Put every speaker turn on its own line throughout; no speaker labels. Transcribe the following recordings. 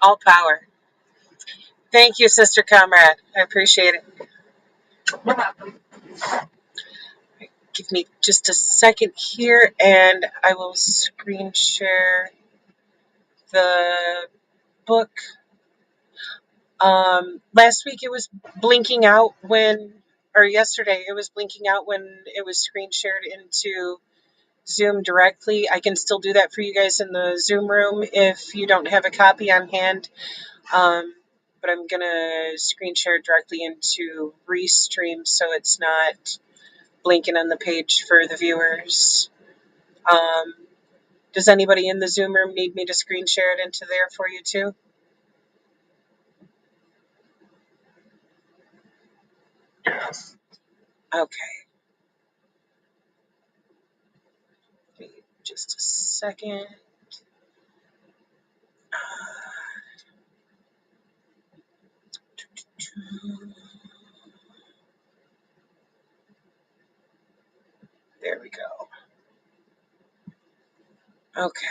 All power. Thank you, Sister Comrade. I appreciate it. Give me just a second here, and I will screen share the book. Last week it was blinking out or yesterday it was blinking out when it was screen shared into Zoom directly. I can still do that for you guys in the Zoom room if you don't have a copy on hand. But I'm going to screen share it directly into Restream so it's not blinking on the page for the viewers. Does anybody in the Zoom room need me to screen share it into there for you too?
Yes.
Okay. Just a second. There we go. Okay.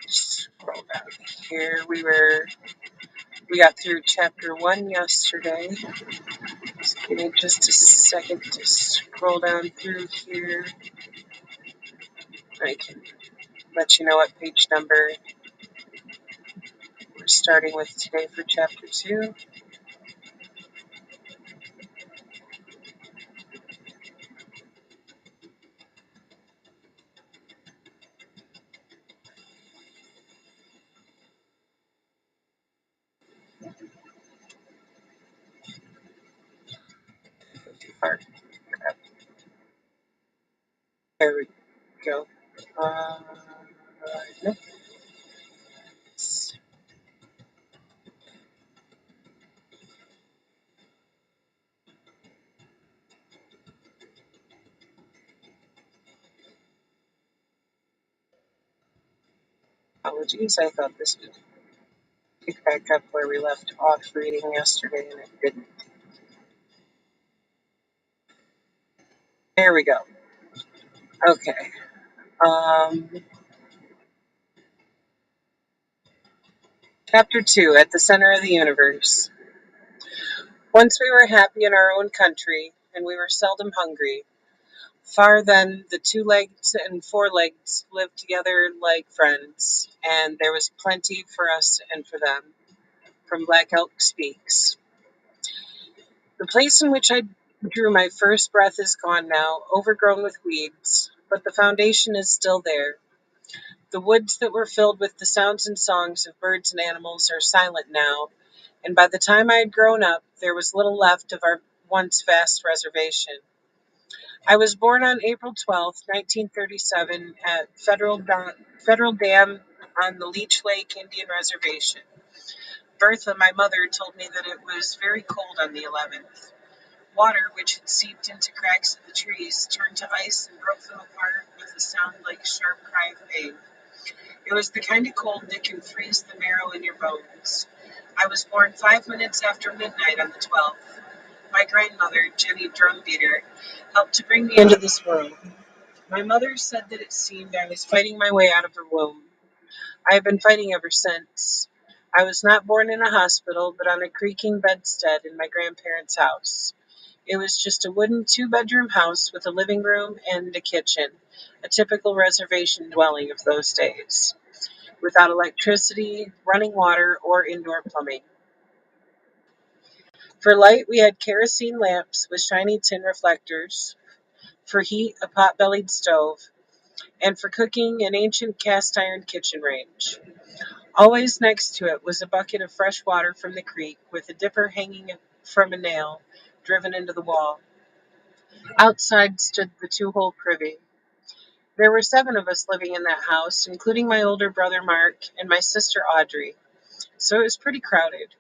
Scroll down here. We got through chapter 1 yesterday. Just give me just a second to scroll down through here. I can let you know what page number we're starting with today for chapter 2. There we go. Nope. Apologies, I thought this would pick back up where we left off reading yesterday, and it didn't. There we go. Okay. Chapter 2, At the Center of the Universe. Once we were happy in our own country, and we were seldom hungry. Far then, the 2-legged and 4-legged lived together like friends, and there was plenty for us and for them. From Black Elk Speaks. The place in which I drew my first breath is gone now, overgrown with weeds, but the foundation is still there. The woods that were filled with the sounds and songs of birds and animals are silent now, and by the time I had grown up, there was little left of our once vast reservation. I was born on April 12th, 1937, at Federal Dam on the Leech Lake Indian Reservation. Bertha, my mother, told me that it was very cold on the 11th. Water, which had seeped into cracks in the trees, turned to ice and broke them apart with a sound like a sharp cry of pain. It was the kind of cold that can freeze the marrow in your bones. I was born 5 minutes after midnight on the 12th. My grandmother, Jenny Drumbeater, helped to bring me into this world. My mother said that it seemed I was fighting my way out of her womb. I have been fighting ever since. I was not born in a hospital, but on a creaking bedstead in my grandparents' house. It was just a wooden 2-bedroom house with a living room and a kitchen, a typical reservation dwelling of those days, without electricity, running water, or indoor plumbing. For light, we had kerosene lamps with shiny tin reflectors. For heat, a pot-bellied stove. And for cooking, an ancient cast-iron kitchen range. Always next to it was a bucket of fresh water from the creek, with a dipper hanging from a nail driven into the wall. Outside stood the 2-hole privy. There were 7 of us living in that house, including my older brother Mark and my sister Audrey, so it was pretty crowded.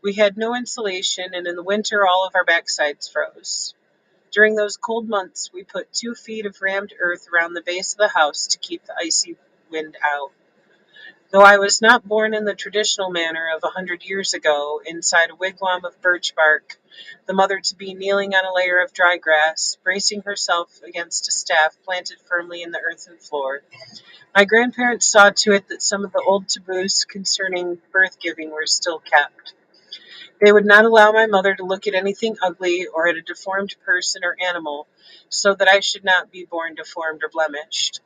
We had no insulation, and in the winter all of our backsides froze. During those cold months, we put 2 feet of rammed earth around the base of the house to keep the icy wind out. Though I was not born in the traditional manner of 100 years ago, inside a wigwam of birch bark, the mother-to-be kneeling on a layer of dry grass, bracing herself against a staff planted firmly in the earthen floor, my grandparents saw to it that some of the old taboos concerning birth-giving were still kept. They would not allow my mother to look at anything ugly or at a deformed person or animal, so that I should not be born deformed or blemished.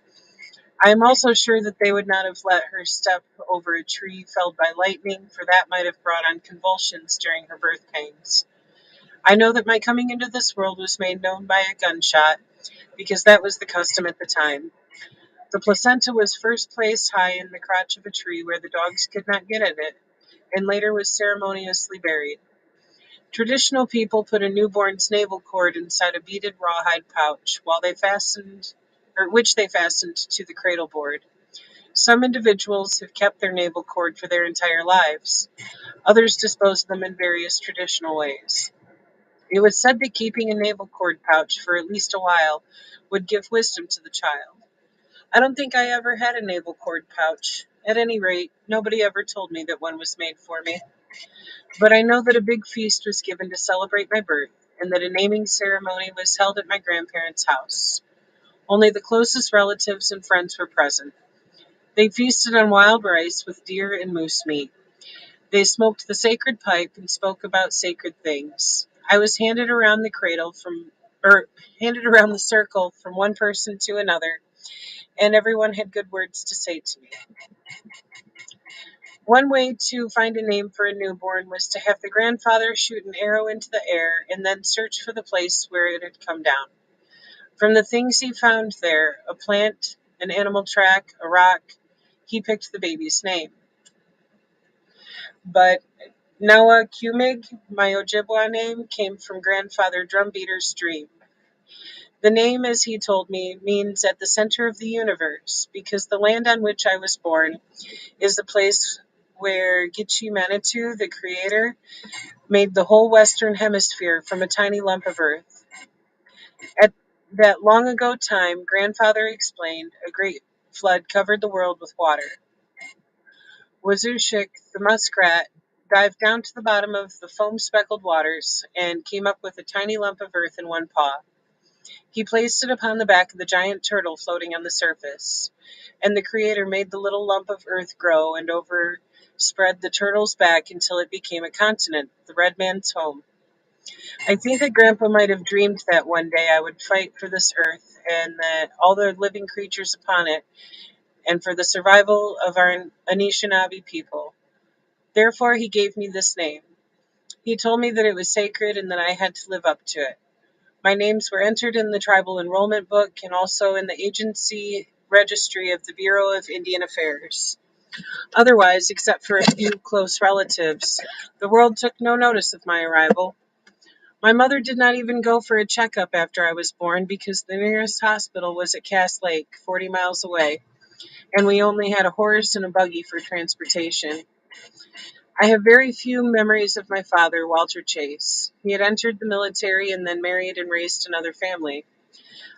I am also sure that they would not have let her step over a tree felled by lightning, for that might have brought on convulsions during her birth pangs. I know that my coming into this world was made known by a gunshot, because that was the custom at the time. The placenta was first placed high in the crotch of a tree where the dogs could not get at it, and later was ceremoniously buried. Traditional people put a newborn's navel cord inside a beaded rawhide pouch, which they fastened to the cradle board. Some individuals have kept their navel cord for their entire lives. Others dispose of them in various traditional ways. It was said that keeping a navel cord pouch for at least a while would give wisdom to the child. I don't think I ever had a navel cord pouch. At any rate, nobody ever told me that one was made for me. But I know that a big feast was given to celebrate my birth, and that a naming ceremony was held at my grandparents' house. Only the closest relatives and friends were present. They feasted on wild rice with deer and moose meat. They smoked the sacred pipe and spoke about sacred things. I was handed around the circle from one person to another, and everyone had good words to say to me. One way to find a name for a newborn was to have the grandfather shoot an arrow into the air and then search for the place where it had come down. From the things he found there, a plant, an animal track, a rock, he picked the baby's name. But Nawa Kumig, my Ojibwa name, came from Grandfather Drumbeater's dream. The name, as he told me, means at the center of the universe, because the land on which I was born is the place where Gitchi Manitou, the creator, made the whole Western Hemisphere from a tiny lump of earth. At that long ago time, Grandfather explained, a great flood covered the world with water. Wazushik, the muskrat, dived down to the bottom of the foam-speckled waters and came up with a tiny lump of earth in one paw. He placed it upon the back of the giant turtle floating on the surface, and the Creator made the little lump of earth grow and overspread the turtle's back until it became a continent, the red man's home. I think that Grandpa might have dreamed that one day I would fight for this earth and that all the living creatures upon it, and for the survival of our Anishinaabe people. Therefore, he gave me this name. He told me that it was sacred and that I had to live up to it. My names were entered in the tribal enrollment book and also in the agency registry of the Bureau of Indian Affairs. Otherwise, except for a few close relatives, the world took no notice of my arrival. My mother did not even go for a checkup after I was born because the nearest hospital was at Cass Lake, 40 miles away, and we only had a horse and a buggy for transportation. I have very few memories of my father, Walter Chase. He had entered the military and then married and raised another family.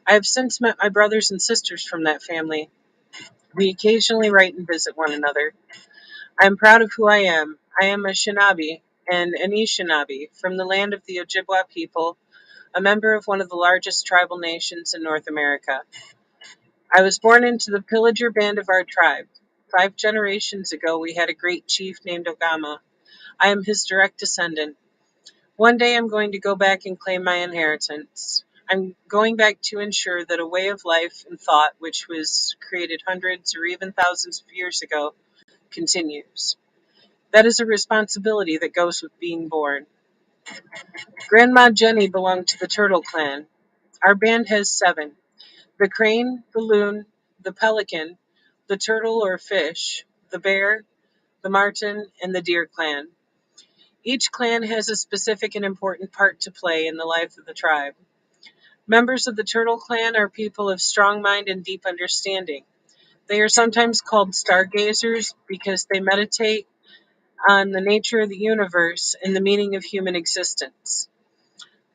I have since met my brothers and sisters from that family. We occasionally write and visit one another. I am proud of who I am. I am a Shinabi, an Anishinaabe, from the land of the Ojibwa people, a member of one of the largest tribal nations in North America. I was born into the pillager band of our tribe. 5 generations ago, we had a great chief named Ogama. I am his direct descendant. One day I'm going to go back and claim my inheritance. I'm going back to ensure that a way of life and thought which was created hundreds or even thousands of years ago continues. That is a responsibility that goes with being born. Grandma Jenny belonged to the Turtle Clan. Our band has 7. The crane, the loon, the pelican, the turtle or fish, the bear, the marten, and the deer clan. Each clan has a specific and important part to play in the life of the tribe. Members of the Turtle Clan are people of strong mind and deep understanding. They are sometimes called stargazers because they meditate on the nature of the universe and the meaning of human existence.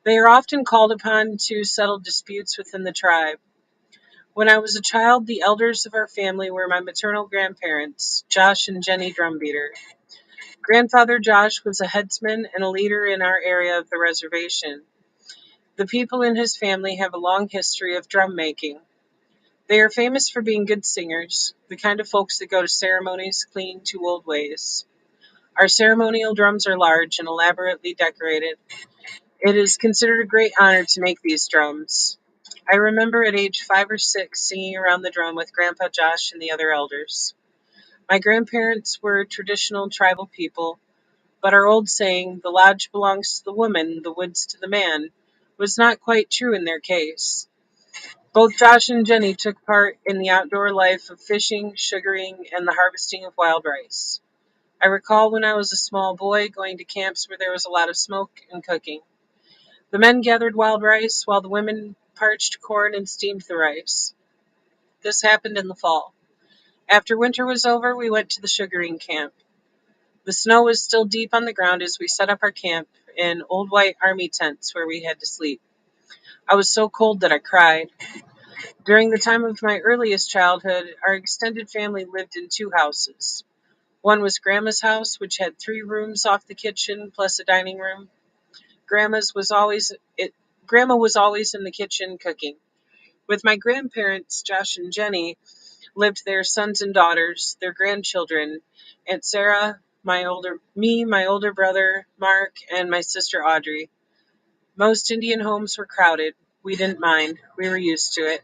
They are often called upon to settle disputes within the tribe. When I was a child, the elders of our family were my maternal grandparents, Josh and Jenny Drumbeater. Grandfather Josh was a headsman and a leader in our area of the reservation. The people in his family have a long history of drum making. They are famous for being good singers, the kind of folks that go to ceremonies clinging to old ways. Our ceremonial drums are large and elaborately decorated. It is considered a great honor to make these drums. I remember at age 5 or 6 singing around the drum with Grandpa Josh and the other elders. My grandparents were traditional tribal people, but our old saying, the lodge belongs to the woman, the woods to the man, was not quite true in their case. Both Josh and Jenny took part in the outdoor life of fishing, sugaring, and the harvesting of wild rice. I recall when I was a small boy going to camps where there was a lot of smoke and cooking. The men gathered wild rice while the women parched corn and steamed the rice. This happened in the fall. After winter was over, we went to the sugaring camp. The snow was still deep on the ground as we set up our camp in old white army tents where we had to sleep. I was so cold that I cried. During the time of my earliest childhood, our extended family lived in 2 houses. One was Grandma's house, which had 3 rooms off the kitchen plus a dining room. Grandma's was always it. Grandma was always in the kitchen cooking. With my grandparents, Josh and Jenny, lived their sons and daughters, their grandchildren, Aunt Sarah, my older brother, Mark, and my sister Audrey. Most Indian homes were crowded. We didn't mind. We were used to it.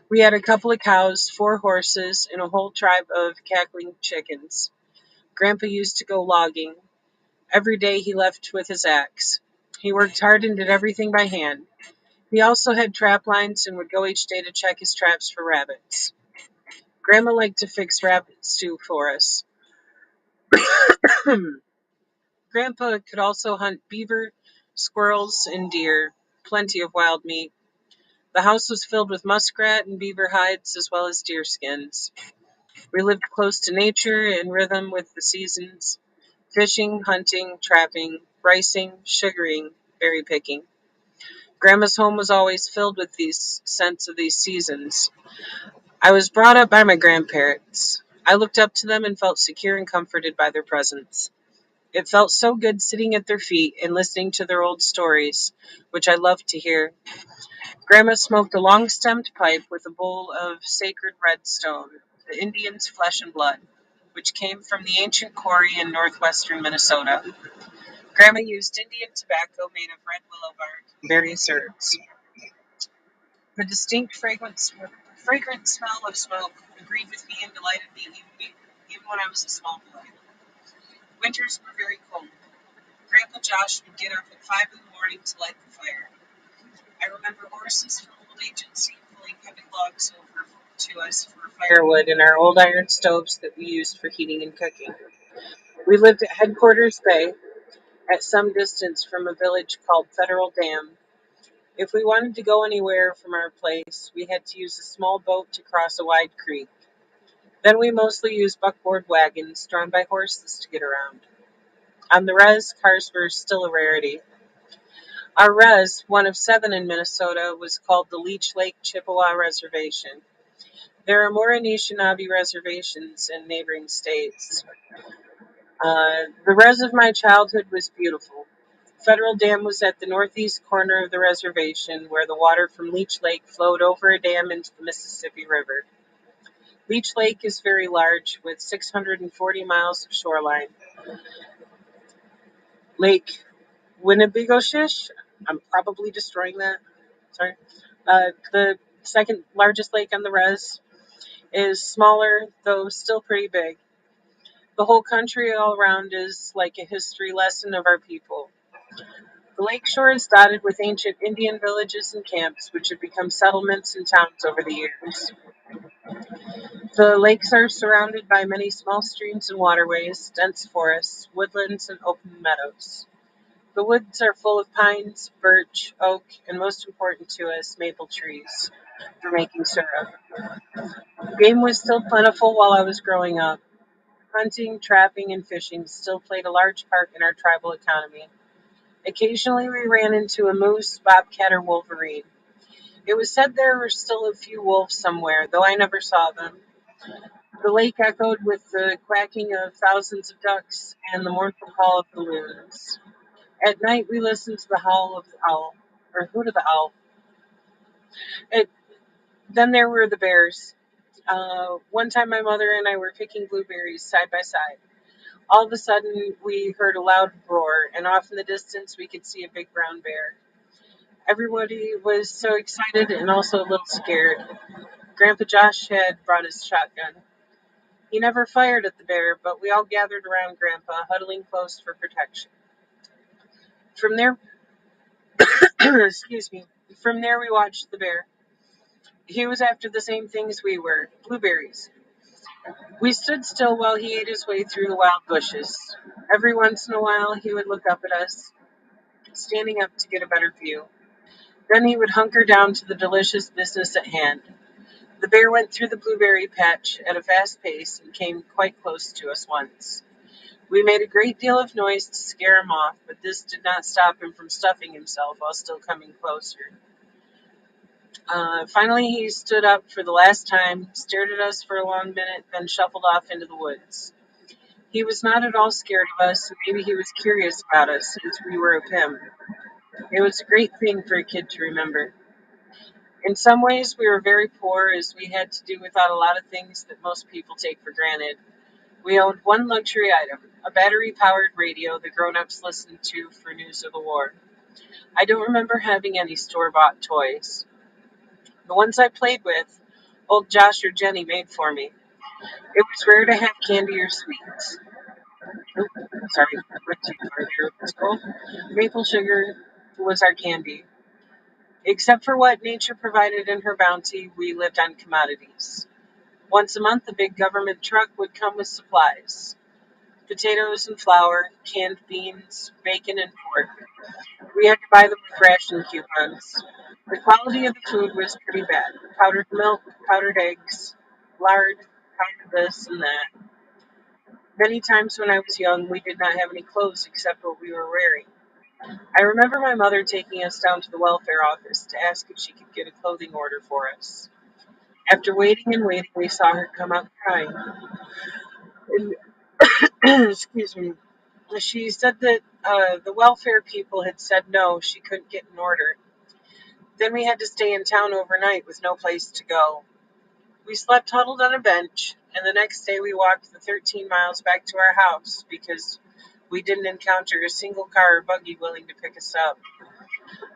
We had a couple of cows, 4 horses, and a whole tribe of cackling chickens. Grandpa used to go logging. Every day he left with his axe. He worked hard and did everything by hand. He also had trap lines and would go each day to check his traps for rabbits. Grandma liked to fix rabbit stew for us. Grandpa could also hunt beaver, squirrels, and deer. Plenty of wild meat. The house was filled with muskrat and beaver hides as well as deer skins. We lived close to nature in rhythm with the seasons. Fishing, hunting, trapping, ricing, sugaring, berry picking. Grandma's home was always filled with these scents of these seasons. I was brought up by my grandparents. I looked up to them and felt secure and comforted by their presence. It felt so good sitting at their feet and listening to their old stories, which I loved to hear. Grandma smoked a long-stemmed pipe with a bowl of sacred red stone, the Indians' flesh and blood, which came from the ancient quarry in northwestern Minnesota. Grandma used Indian tobacco made of red willow bark and various herbs. The distinct fragrant smell of smoke agreed with me and delighted me even when I was a small boy. Winters were very cold. Grandpa Josh would get up at 5 in the morning to light the fire. I remember horses from old agency pulling heavy logs over to us for firewood in our old iron stoves that we used for heating and cooking. We lived at Headquarters Bay, at some distance from a village called Federal Dam. If we wanted to go anywhere from our place, we had to use a small boat to cross a wide creek. Then we mostly used buckboard wagons drawn by horses to get around. On the res, cars were still a rarity. Our res, one of 7 in Minnesota, was called the Leech Lake Chippewa Reservation. There are more Anishinaabe reservations in neighboring states. The res of my childhood was beautiful. Federal Dam was at the northeast corner of the reservation where the water from Leech Lake flowed over a dam into the Mississippi River. Leech Lake is very large with 640 miles of shoreline. Lake Winnebigoshish, I'm probably destroying that. Sorry. The second largest lake on the res is smaller, though still pretty big. The whole country all around is like a history lesson of our people. The lakeshore is dotted with ancient Indian villages and camps, which have become settlements and towns over the years. The lakes are surrounded by many small streams and waterways, dense forests, woodlands, and open meadows. The woods are full of pines, birch, oak, and most important to us, maple trees for making syrup. Game was still plentiful while I was growing up. Hunting, trapping, and fishing still played a large part in our tribal economy. Occasionally we ran into a moose, bobcat, or wolverine. It was said there were still a few wolves somewhere, though I never saw them. The lake echoed with the quacking of thousands of ducks and the mournful call of the loons. At night we listened to the howl of the owl, or hoot of the owl. It, then there were the bears. One time my mother and I were picking blueberries side by side. All of a sudden we heard a loud roar, and off in the distance we could see a big brown bear. Everybody was so excited and also a little scared. Grandpa Josh had brought his shotgun. He never fired at the bear, but we all gathered around Grandpa, huddling close for protection. From there, excuse me, from there we watched the bear. He was after the same things we were, blueberries. We stood still while he ate his way through the wild bushes. Every once in a while he would look up at us, standing up to get a better view. Then he would hunker down to the delicious business at hand. The bear went through the blueberry patch at a fast pace and came quite close to us once. We made a great deal of noise to scare him off, but this did not stop him from stuffing himself while still coming closer. Finally, he stood up for the last time, stared at us for a long minute, then shuffled off into the woods. He was not at all scared of us, and maybe he was curious about us since we were of him. It was a great thing for a kid to remember. In some ways, we were very poor as we had to do without a lot of things that most people take for granted. We owned one luxury item, a battery-powered radio the grown-ups listened to for news of the war. I don't remember having any store-bought toys. The ones I played with, old Josh or Jenny made for me. It was rare to have candy or sweets. Oop, sorry, I went too far there. Scroll. Maple sugar was our candy. Except for what nature provided in her bounty, we lived on commodities. Once a month, a big government truck would come with supplies. Potatoes and flour, canned beans, bacon, and pork. We had to buy them with ration coupons. The quality of the food was pretty bad. Powdered milk, powdered eggs, lard, powdered this and that. Many times when I was young, we did not have any clothes except what we were wearing. I remember my mother taking us down to the welfare office to ask if she could get a clothing order for us. After waiting and waiting, we saw her come out crying. And, excuse me. She said that the welfare people had said no, she couldn't get an order. Then we had to stay in town overnight with no place to go. We slept huddled on a bench, and the next day we walked the 13 miles back to our house because we didn't encounter a single car or buggy willing to pick us up.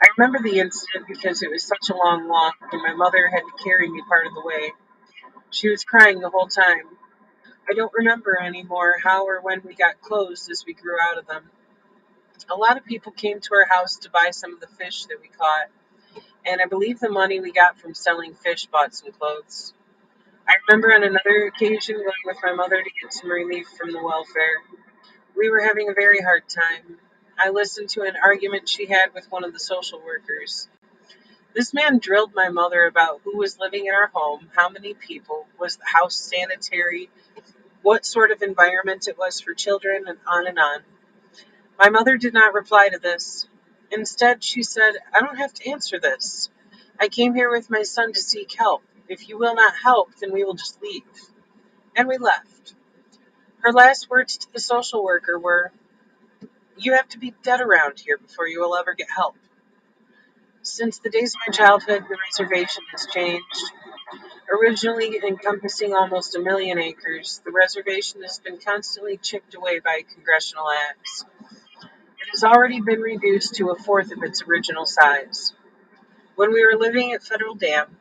I remember the incident because it was such a long walk, and my mother had to carry me part of the way. She was crying the whole time. I don't remember anymore how or when we got clothes as we grew out of them. A lot of people came to our house to buy some of the fish that we caught, and I believe the money we got from selling fish bought some clothes. I remember on another occasion going with my mother to get some relief from the welfare. We were having a very hard time. I listened to an argument she had with one of the social workers. This man drilled my mother about who was living in our home, how many people, was the house sanitary, what sort of environment it was for children, and on and on. My mother did not reply to this. Instead, she said, "I don't have to answer this. I came here with my son to seek help. If you will not help, then we will just leave." And we left. Her last words to the social worker were, "You have to be dead around here before you will ever get help." Since the days of my childhood, the reservation has changed. Originally encompassing almost 1 million acres, the reservation has been constantly chipped away by congressional acts. It has already been reduced to a fourth of its original size. When we were living at Federal Dam,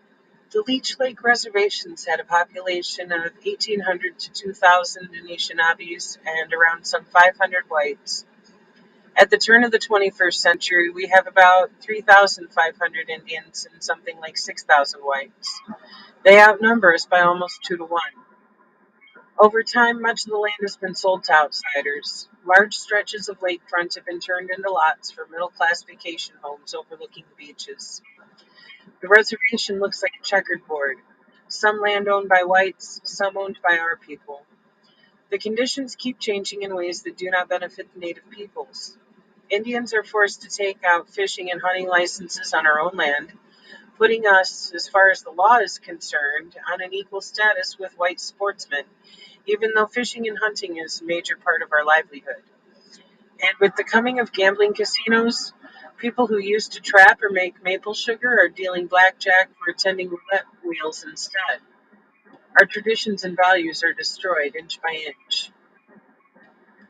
the Leech Lake reservations had a population of 1,800 to 2,000 Anishinaabes and around some 500 whites. At the turn of the 21st century, we have about 3,500 Indians and something like 6,000 whites. They outnumber us by almost 2 to 1. Over time, much of the land has been sold to outsiders. Large stretches of lakefront have been turned into lots for middle-class vacation homes overlooking the beaches. The reservation looks like a checkered board. Some land owned by whites, some owned by our people. The conditions keep changing in ways that do not benefit the native peoples. Indians are forced to take out fishing and hunting licenses on our own land, putting us, as far as the law is concerned, on an equal status with white sportsmen, even though fishing and hunting is a major part of our livelihood. And with the coming of gambling casinos, people who used to trap or make maple sugar are dealing blackjack or attending roulette wheels instead. Our traditions and values are destroyed inch by inch.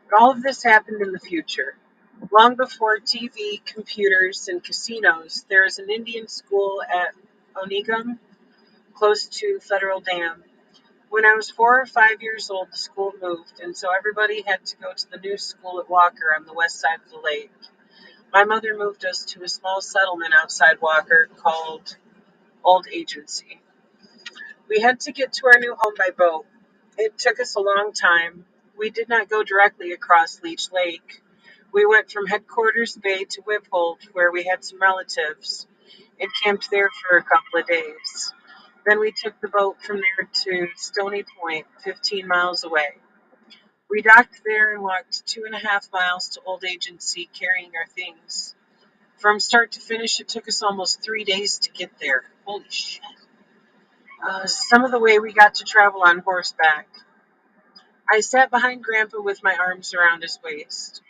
But all of this happened in the future. Long before TV, computers, and casinos, there is an Indian school at Onigum, close to Federal Dam. When I was 4 or 5 years old, the school moved, and so everybody had to go to the new school at Walker on the west side of the lake. My mother moved us to a small settlement outside Walker called Old Agency. We had to get to our new home by boat. It took us a long time. We did not go directly across Leech Lake. We went from Headquarters Bay to Wiphold, where we had some relatives, and camped there for a couple of days. Then we took the boat from there to Stony Point, 15 miles away. We docked there and walked 2.5 miles to Old Agency carrying our things. From start to finish, it took us almost 3 days to get there. Holy shit. Some of the way we got to travel on horseback. I sat behind Grandpa with my arms around his waist.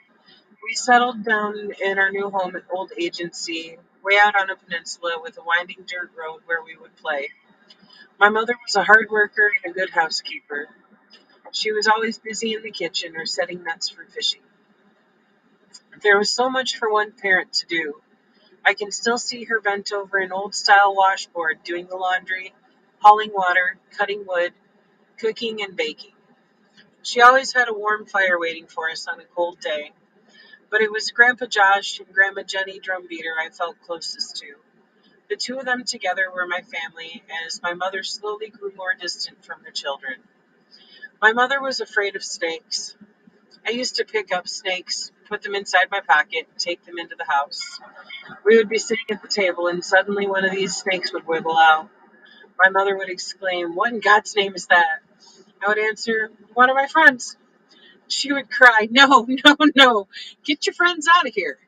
We settled down in our new home at Old Agency, way out on a peninsula with a winding dirt road where we would play. My mother was a hard worker and a good housekeeper. She was always busy in the kitchen or setting nets for fishing. There was so much for one parent to do. I can still see her bent over an old style washboard doing the laundry, hauling water, cutting wood, cooking, and baking. She always had a warm fire waiting for us on a cold day, but it was Grandpa Josh and Grandma Jenny Drumbeater I felt closest to. The two of them together were my family as my mother slowly grew more distant from her children. My mother was afraid of snakes. I used to pick up snakes, put them inside my pocket, and take them into the house. We would be sitting at the table, and suddenly one of these snakes would wiggle out. My mother would exclaim, "What in God's name is that?" I would answer, "One of my friends." She would cry, "No, no, no, get your friends out of here."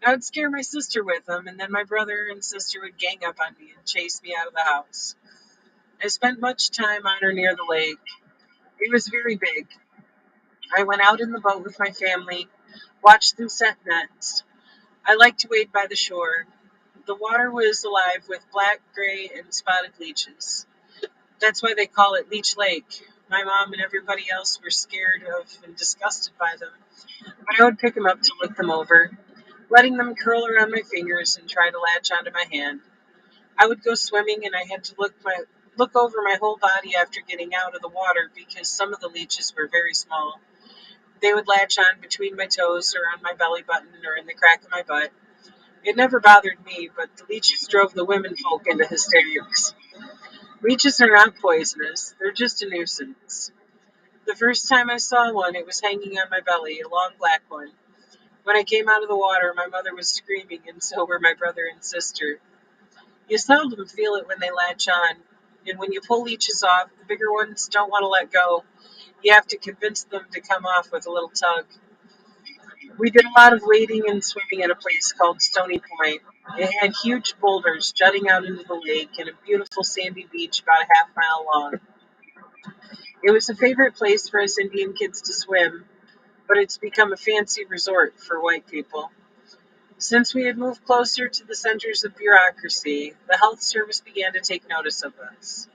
I would scare my sister with them, and then my brother and sister would gang up on me and chase me out of the house. I spent much time on or near the lake. It was very big. I went out in the boat with my family, watched them set nets. I liked to wade by the shore. The water was alive with black, gray, and spotted leeches. That's why they call it Leech Lake. My mom and everybody else were scared of and disgusted by them, but I would pick them up to look them over, letting them curl around my fingers and try to latch onto my hand. I would go swimming, and I had to look over my whole body after getting out of the water because some of the leeches were very small. They would latch on between my toes or on my belly button or in the crack of my butt. It never bothered me, but the leeches drove the women folk into hysterics. Leeches are not poisonous, they're just a nuisance. The first time I saw one, it was hanging on my belly, a long black one. When I came out of the water, my mother was screaming, and so were my brother and sister. You seldom feel it when they latch on, and when you pull leeches off, the bigger ones don't want to let go. You have to convince them to come off with a little tug. We did a lot of wading and swimming at a place called Stony Point. It had huge boulders jutting out into the lake and a beautiful sandy beach about a half-mile long. It was a favorite place for us Indian kids to swim, but it's become a fancy resort for white people. Since we had moved closer to the centers of bureaucracy, the health service began to take notice of us.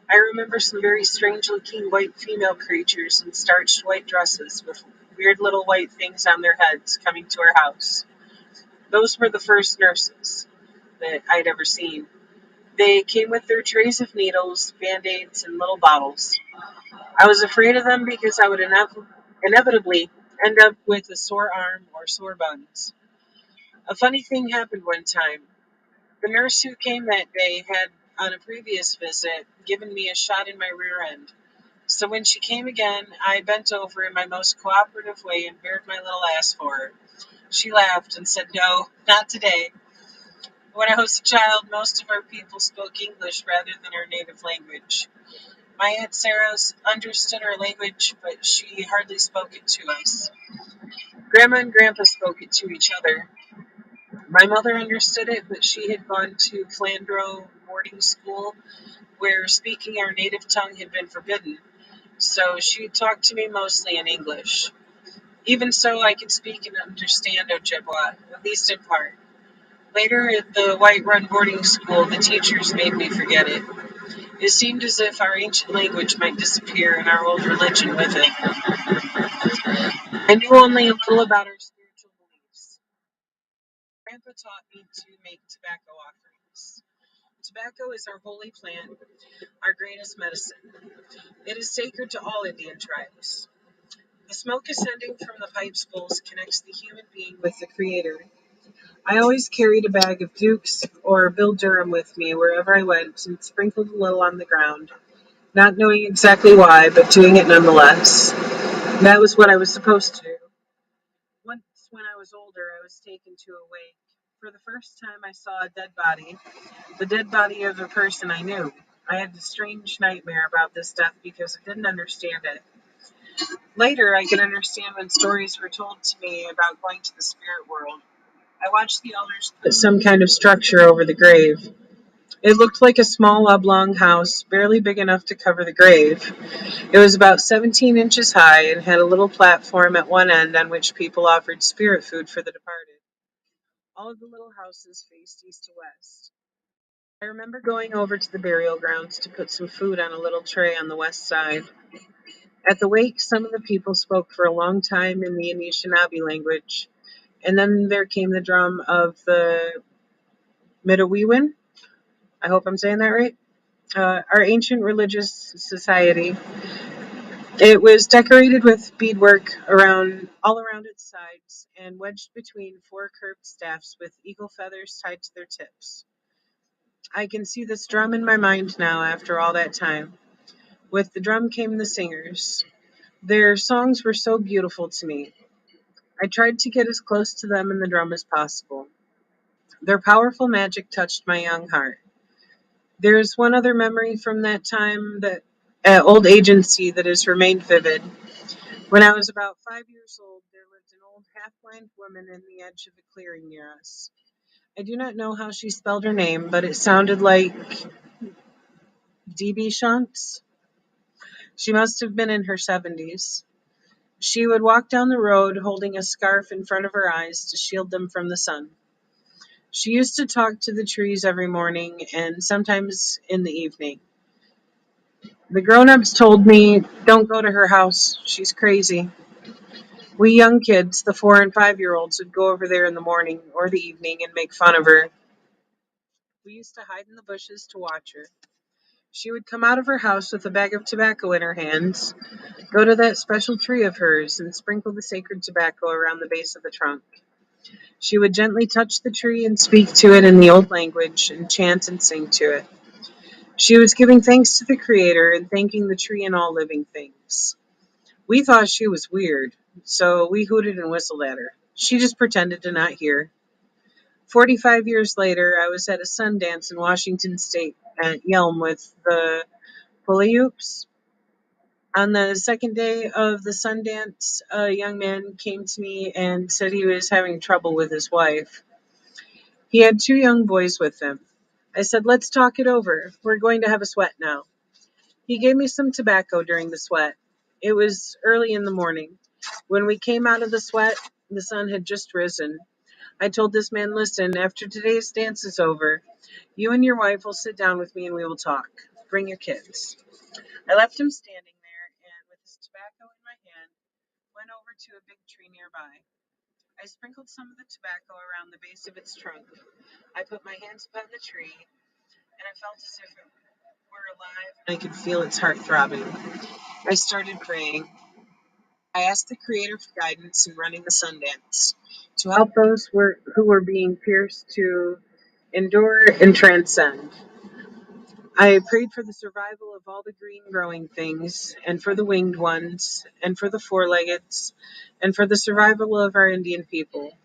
I remember some very strange looking white female creatures in starched white dresses with weird little white things on their heads coming to our house. Those were the first nurses that I'd ever seen. They came with their trays of needles, band-aids, and little bottles. I was afraid of them because I would inevitably end up with a sore arm or sore buns. A funny thing happened one time. The nurse who came that day had, on a previous visit, given me a shot in my rear end. So when she came again, I bent over in my most cooperative way and bared my little ass for her. She laughed and said, "No, not today." When I was a child, most of our people spoke English rather than our native language. My Aunt Sarah understood our language, but she hardly spoke it to us. Grandma and Grandpa spoke it to each other. My mother understood it, but she had gone to Flandreau boarding school where speaking our native tongue had been forbidden, so she talked to me mostly in English. Even so, I could speak and understand Ojibwa, at least in part. Later at the White Run boarding school, the teachers made me forget it. It seemed as if our ancient language might disappear and our old religion with it. I knew only a little about our spiritual beliefs. Grandpa taught me to make tobacco offerings. Tobacco is our holy plant, our greatest medicine. It is sacred to all Indian tribes. The smoke ascending from the pipe's bowls connects the human being with the Creator. I always carried a bag of Duke's or Bill Durham with me wherever I went and sprinkled a little on the ground, not knowing exactly why, but doing it nonetheless. That was what I was supposed to do. Once, when I was older, I was taken to a wake. For the first time, I saw a dead body, the dead body of a person I knew. I had a strange nightmare about this death because I didn't understand it. Later, I could understand when stories were told to me about going to the spirit world. I watched the elders put some kind of structure over the grave. It looked like a small oblong house, barely big enough to cover the grave. It was about 17 inches high and had a little platform at one end on which people offered spirit food for the departed. All of the little houses faced east to west. I remember going over to the burial grounds to put some food on a little tray on the west side. At the wake, some of the people spoke for a long time in the Anishinaabe language, and then there came the drum of the Midewiwin. I hope I'm saying that right. Our ancient religious society. It was decorated with beadwork all around its sides and wedged between four curved staffs with eagle feathers tied to their tips. I can see this drum in my mind now after all that time. With the drum came the singers. Their songs were so beautiful to me. I tried to get as close to them and the drum as possible. Their powerful magic touched my young heart. There's one other memory from that time that old agency that has remained vivid. When I was about 5 years old, there lived an old half-blind woman in the edge of a clearing near us. I do not know how she spelled her name, but it sounded like D.B. Shantz. She must have been in her 70s. She would walk down the road holding a scarf in front of her eyes to shield them from the sun. She used to talk to the trees every morning and sometimes in the evening. The grown-ups told me, "Don't go to her house. She's crazy." We young kids, the 4 and 5-year-olds, would go over there in the morning or the evening and make fun of her. We used to hide in the bushes to watch her. She would come out of her house with a bag of tobacco in her hands, go to that special tree of hers, and sprinkle the sacred tobacco around the base of the trunk. She would gently touch the tree and speak to it in the old language and chant and sing to it. She was giving thanks to the Creator and thanking the tree and all living things. We thought she was weird, so we hooted and whistled at her. She just pretended to not hear. 45 years later, I was at a Sundance in Washington State at Yelm with the Puleyups. On the second day of the Sundance, a young man came to me and said he was having trouble with his wife. He had two young boys with him. I said, "Let's talk it over. We're going to have a sweat now." He gave me some tobacco during the sweat. It was early in the morning. When we came out of the sweat, the sun had just risen. I told this man, "Listen, after today's dance is over, you and your wife will sit down with me and we will talk. Bring your kids." I left him standing there and, with his tobacco in my hand, went over to a big tree nearby. I sprinkled some of the tobacco around the base of its trunk. I put my hands upon the tree, and I felt as if it were alive and I could feel its heart throbbing. I started praying. I asked the Creator for guidance in running the Sundance, to help those who were being pierced to endure and transcend. I prayed for the survival of all the green growing things, and for the winged ones, and for the four-leggeds, and for the survival of our Indian people.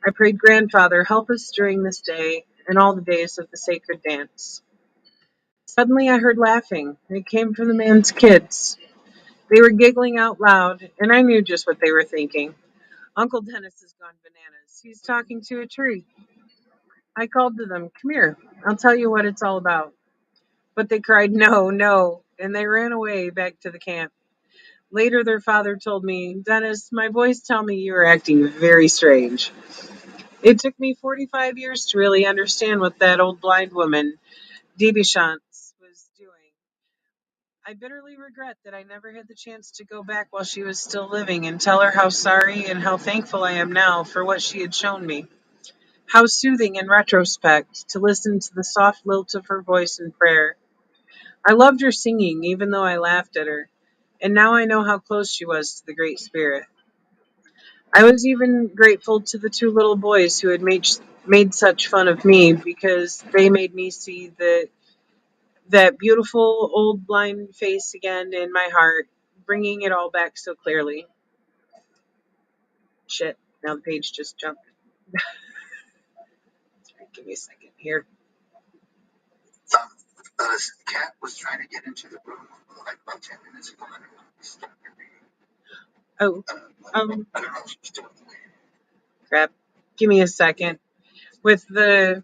I prayed, "Grandfather, help us during this day and all the days of the sacred dance." Suddenly I heard laughing. It came from the man's kids. They were giggling out loud, and I knew just what they were thinking. Uncle Dennis has gone bananas. He's talking to a tree. I called to them, "Come here. I'll tell you what it's all about." But they cried, "No, no," and they ran away back to the camp. Later, their father told me, "Dennis, my boys tell me you are acting very strange." It took me 45 years to really understand what that old blind woman, Debishance, was doing. I bitterly regret that I never had the chance to go back while she was still living and tell her how sorry and how thankful I am now for what she had shown me. How soothing in retrospect to listen to the soft lilt of her voice in prayer. I loved her singing, even though I laughed at her, and now I know how close she was to the Great Spirit. I was even grateful to the two little boys who had made such fun of me because they made me see that beautiful old blind face again in my heart, bringing it all back so clearly. Shit, now the page just jumped. Give me a second here.
The cat was trying to get into the room like about 10 minutes ago. I don't know if he started reading.
Oh,
I don't know if she's doing
crap. Give me a second. With the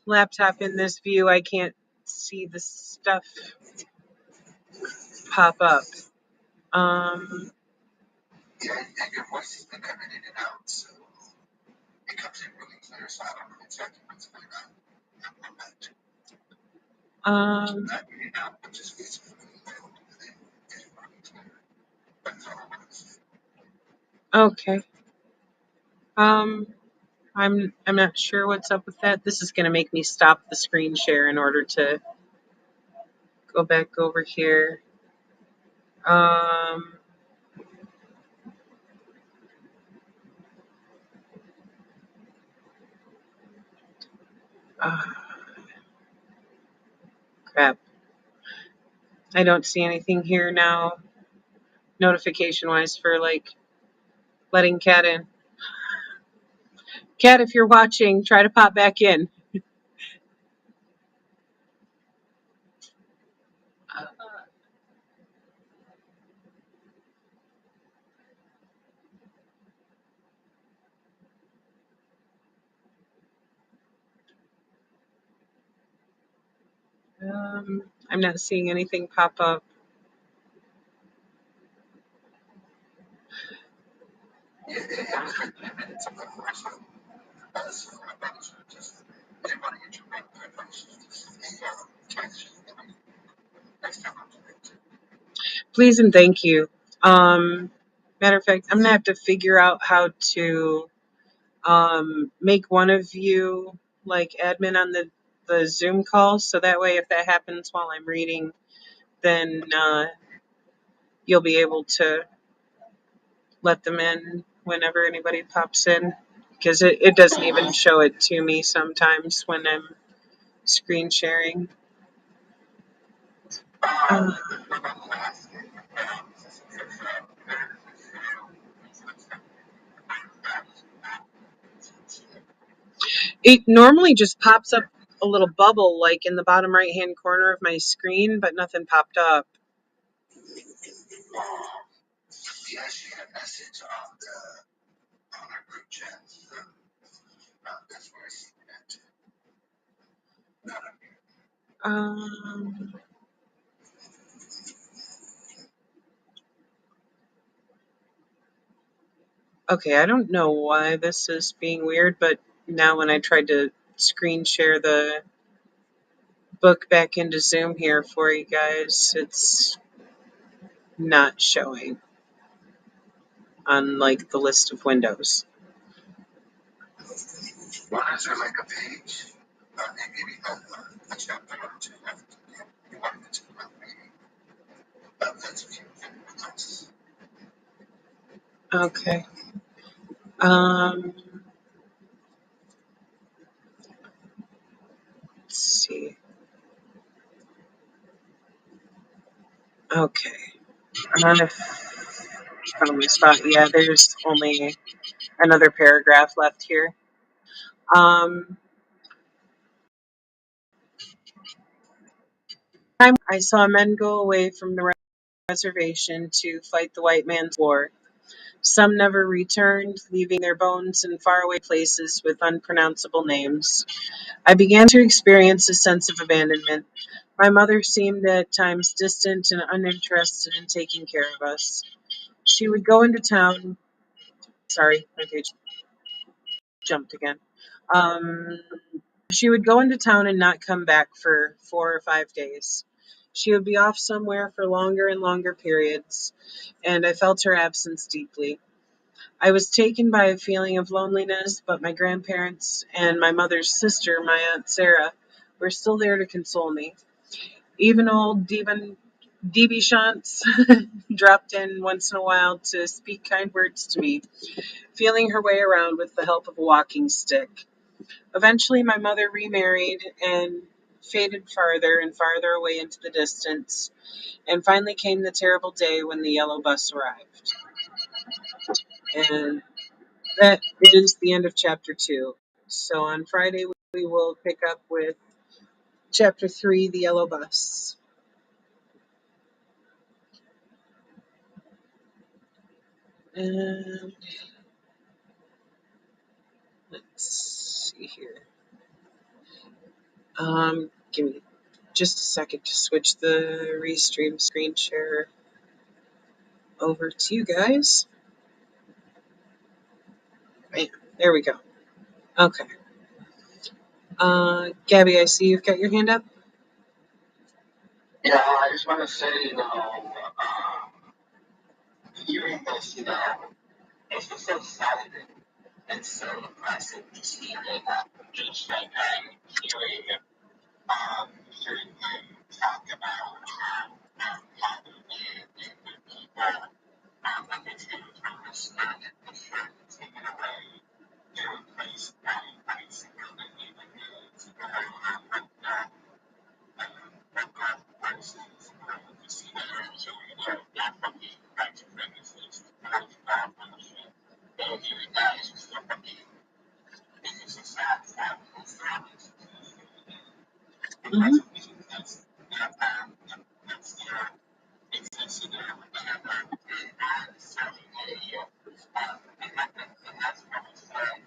laptop in this view, I can't see the stuff pop up. Um,
Yeah, and your voice has been coming in and out, so it comes in really clear, so I don't know exactly what's going on.
um,
Not reading out, but just basically getting really clear. That's all it was.
okay. Um, I'm not sure what's up with that. This is going to make me stop the screen share in order to go back over here. Um, ah, crap. I don't see anything here now, notification wise, for like letting Kat in. Kat, if you're watching, try to pop back in. I'm not seeing anything pop up.
Yeah, it was like 10 minutes ago or so. So my brothers were just, they didn't want to interrupt their functions. Next time I'll do it.
Please and thank you. Matter of fact, I'm gonna have to figure out how to make one of you like admin on the Zoom call, so that way if that happens while I'm reading, then you'll be able to let them in whenever anybody pops in. Because it doesn't even show it to me sometimes when I'm screen sharing. Uh, it normally just pops up a little bubble like in the bottom right hand corner of my screen, but nothing popped up.
Yeah, she had a message on our group chat. That's where I see that. Not on here.
Um, okay, I don't know why this is being weird, but now when I tried to screen share the book back into Zoom here for you guys, it's not showing on like the list of windows.
Why is there like a page? Maybe a chapter or two left. You wanted to maybe. That's okay. That's,
Okay. Um, let's see. Okay. I found my spot. Yeah, there's only another paragraph left here. Um, I saw men go away from the reservation to fight the white man's war. Some never returned, leaving their bones in faraway places with unpronounceable names. I began to experience a sense of abandonment. My mother seemed at times distant and uninterested in taking care of us. She would go into town. Sorry, my page jumped again. Um, she would go into town and not come back for 4 or 5 days. She would be off somewhere for longer and longer periods, and I felt her absence deeply. I was taken by a feeling of loneliness, but my grandparents and my mother's sister, my Aunt Sarah, were still there to console me. Even old DB Shantz dropped in once in a while to speak kind words to me, feeling her way around with the help of a walking stick. Eventually, my mother remarried and faded farther and farther away into the distance, and finally came the terrible day when the yellow bus arrived. And that is the end of chapter 2. So on Friday, we will pick up with chapter 3, The Yellow Bus. And let's see here. Give me just a second to switch the Restream screen share over to you guys. Bam, there we go. Okay. Gabby, I see you've got your hand up.
Yeah, I just want to say, hearing this, it's just so sad and so impressive to see that just like hearing, hearing him talk about how they live and the people, when they take from the state and the shirt taken away to replace that basically the neighborhoods that are like that, the golf courses, to see that, so, that from the white supremacists, that bullshit. And hearing that is just so fucking, it's just so sad, sad, and sad. And that's amazing, that's, that's their, it's just, so, and that's what I'm saying.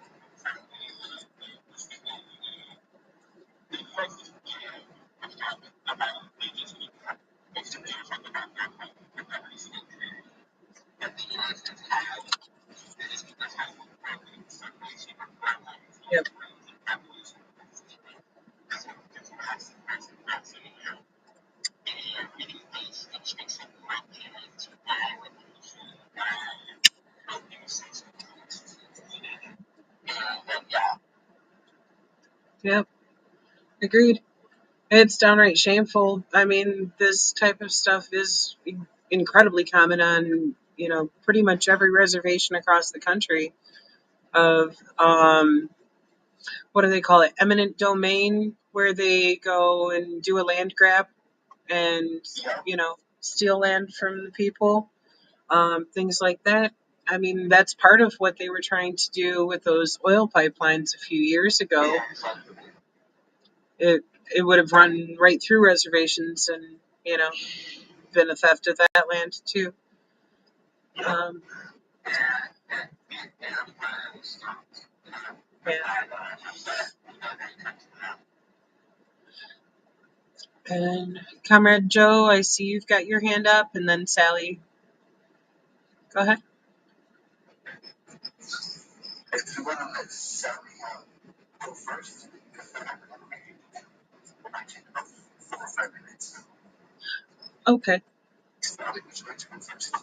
Yep. Yep. Agreed. It's downright shameful. I mean, this type of stuff is incredibly common on, pretty much every reservation across the country of, what do they call it? Eminent domain, where they go and do a land grab and, steal land from the people, things like that. I mean, that's part of what they were trying to do with those oil pipelines a few years ago. It would have run right through reservations and, been a theft of that land too. Um, yeah. And Comrade Joe, I see you've got your hand up, and then Sally. Go ahead.
If you want to let Sally go first, I can go 4 or 5 minutes.
Okay.
Sally, would you like to go first?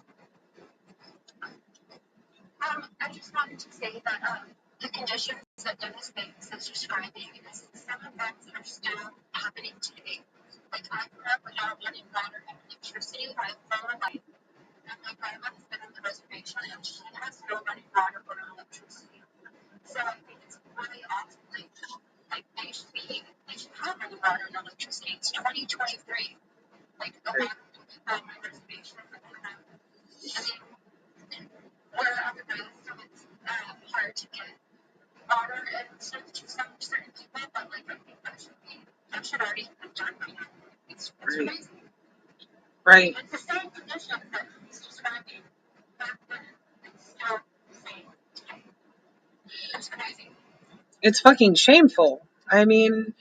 I just wanted to say that the conditions that Dennis Banks is describing is some events that are still happening today. Like I grew up without running water and electricity my whole life, and my grandma's been on the reservation and she has no running water or electricity. So I think it's really awesome. Like they should have running water and electricity. It's 2023. Like a lot of people on my reservation that have. I mean, we're otherwise, so it's hard to get water and stuff to some certain people, but like I think that should already be done by now. It's
Right.
crazy.
Right.
It's the same conditions that he's describing back then. It's still the same today. It's crazy.
It's fucking shameful. I mean,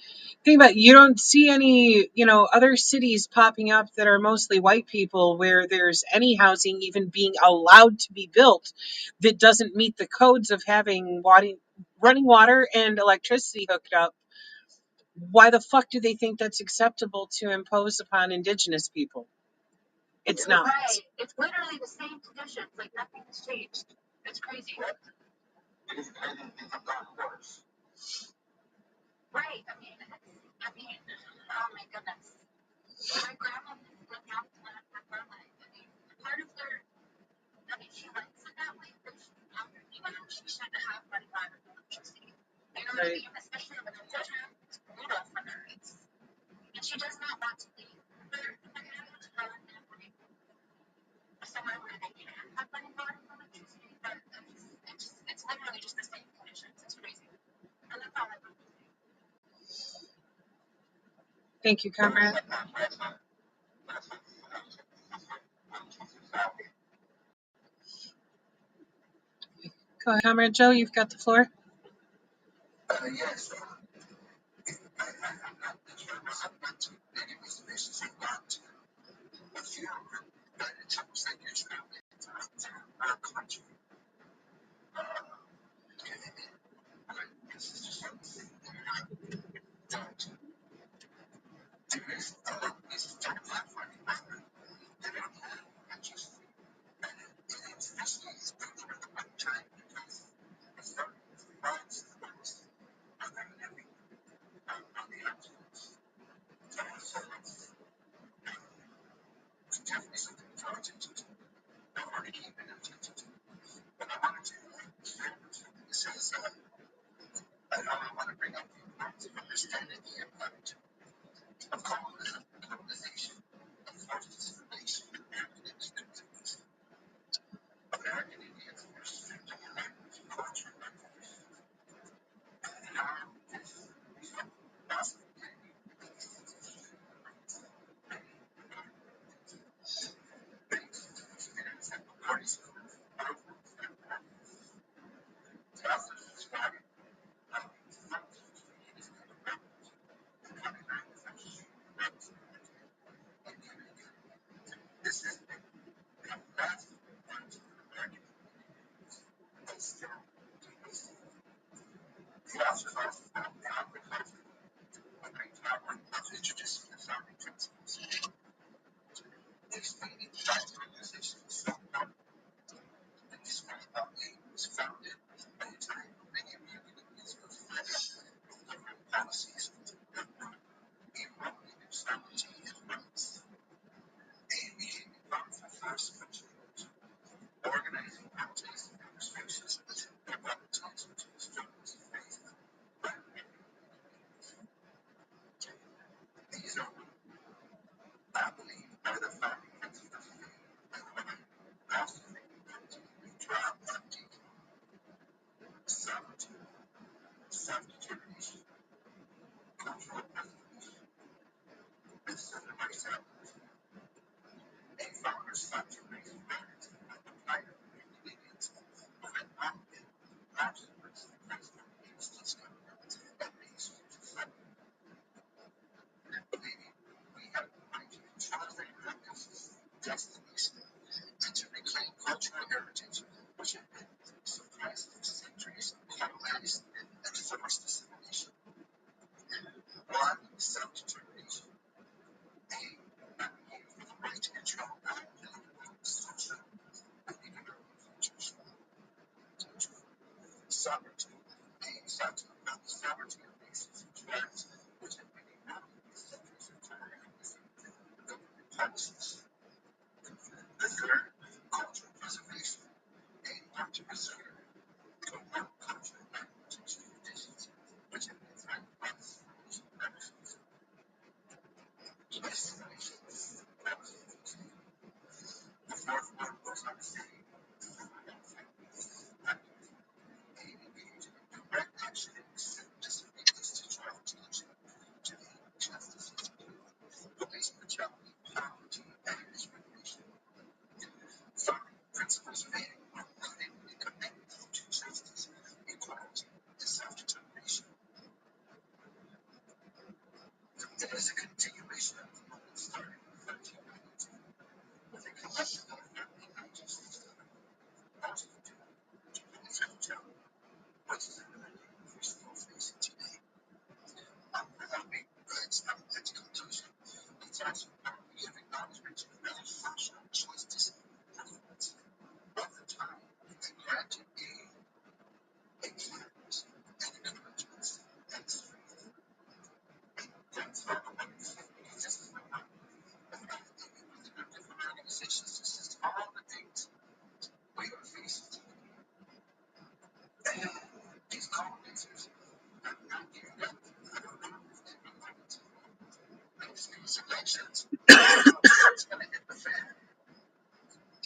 think about it, you don't see any, other cities popping up that are mostly white people where there's any housing even being allowed to be built that doesn't meet the codes of having running water and electricity hooked up. Why the fuck do they think that's acceptable to impose upon indigenous people? It's not.
Right. It's literally the same conditions. Like nothing has changed. It's crazy. Right. Oh my goodness. My grandma lived out for her life. Part of her, she likes it that way, but she shouldn't have running water and electricity. You know what I
Right.
mean? Especially when it's brutal for her. And she does not want to leave. Her area to go in memory somewhere where they can have running water and electricity, but it's literally just the same conditions. It's crazy. And that's all I want to say.
Thank you, comrade. Go ahead, comrade Joe. You've got the floor.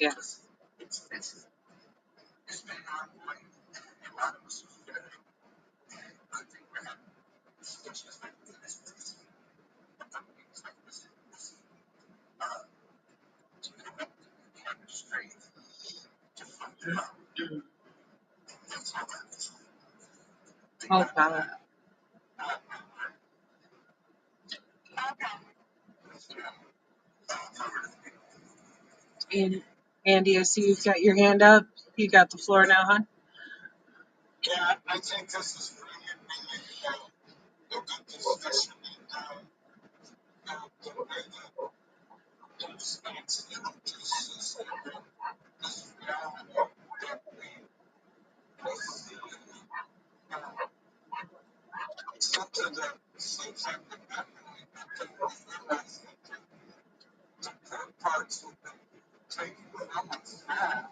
Yes. Oh, God. And Andy, I see you've got your hand up. You got the floor now, hon.
Yeah, I think this is really a good discussion. The way that those pieces this reality that we see, something that seems like the memory that we realize that the good parts will be taken from us now.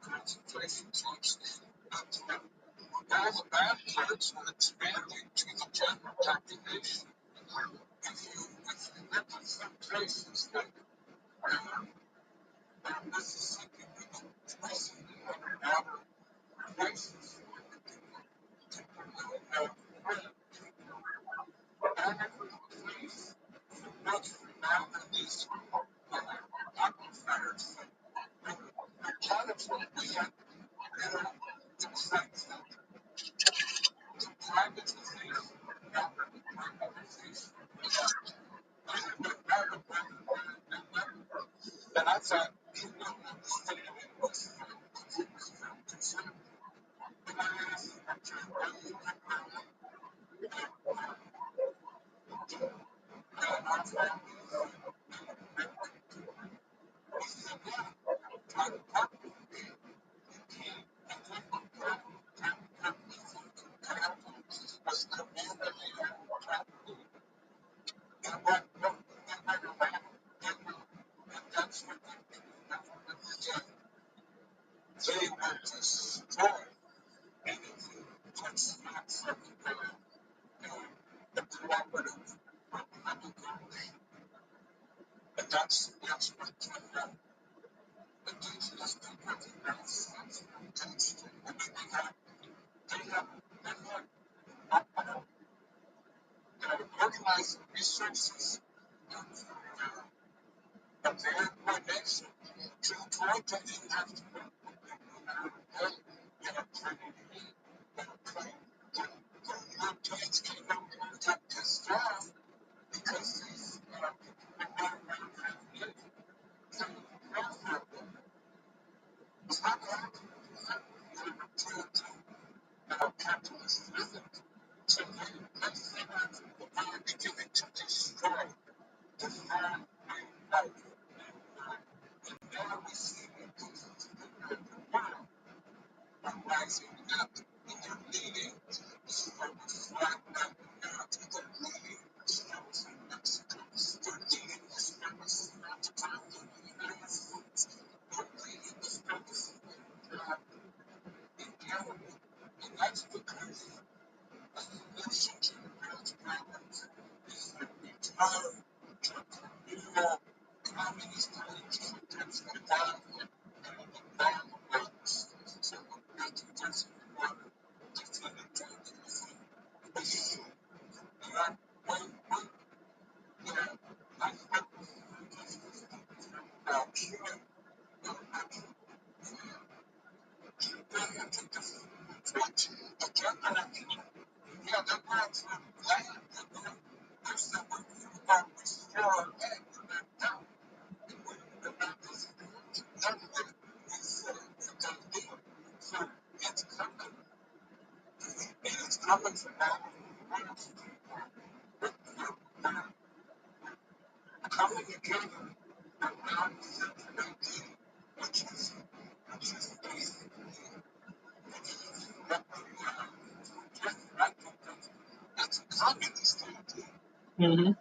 Concentration camps. All the bad parts were expanding to the general population. If you look at some places like Mississippi, places that are places that much renowned in these aquifers, a lot of what we have, the sense of privatization, that I thought people understand was concerned. They were destroyed. That's not something the cooperative, and that's what indigenous people do not sense. Organizing resources of their nation to the point that you have to Europeans came over and got pissed off because these capitalists living to beginning to destroy the land life. Now we see the world rising up and they're leading from the flag America, they're leading themselves in Mexico, they're leading this premise to time the United States, they're leading this premise in Canada, and that's because the solution to the world's problems is that we retire to a communist country that's without violence. So we can just defeat capitalism. And when I spoke about Cuba,
Mm-hmm.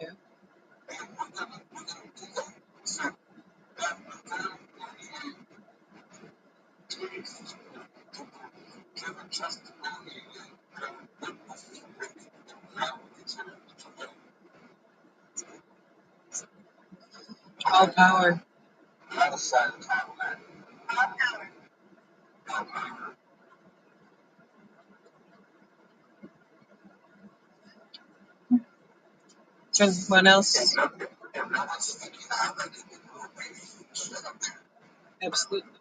Yeah. All power. Anyone else? Absolutely.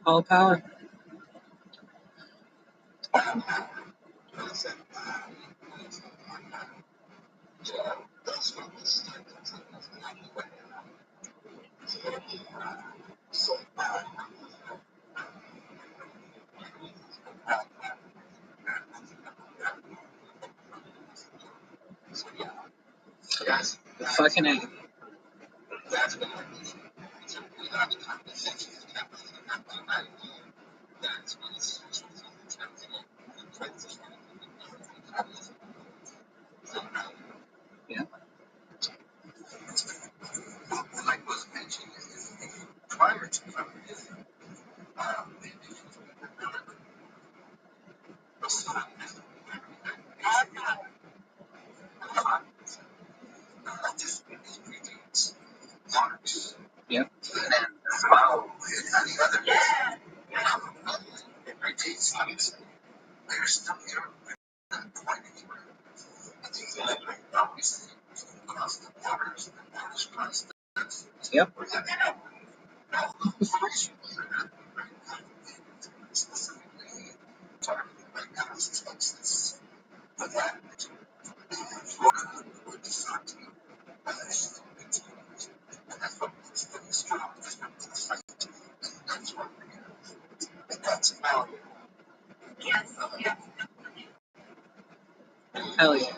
All power. Fucking A. Yeah. Yep. Yep. Hell yeah.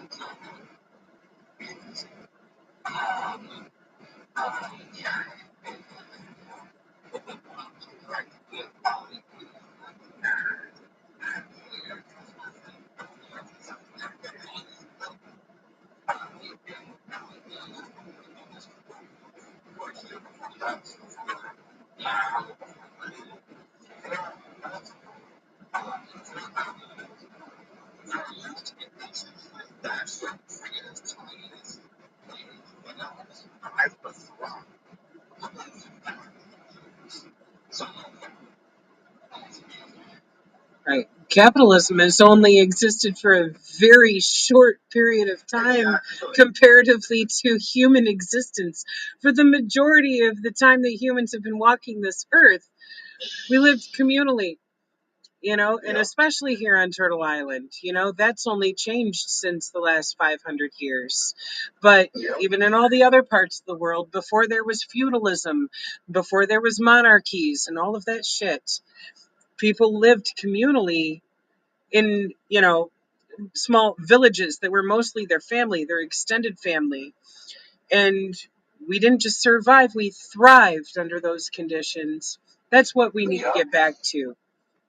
Capitalism has only existed for a very short period of time comparatively to human existence. For the majority of the time that humans have been walking this earth, we lived communally, and especially here on Turtle Island, that's only changed since the last 500 years. But even in all the other parts of the world, before there was feudalism, before there was monarchies and all of that shit, people lived communally in, small villages that were mostly their family, their extended family. And we didn't just survive, we thrived under those conditions. That's what we need to get back to.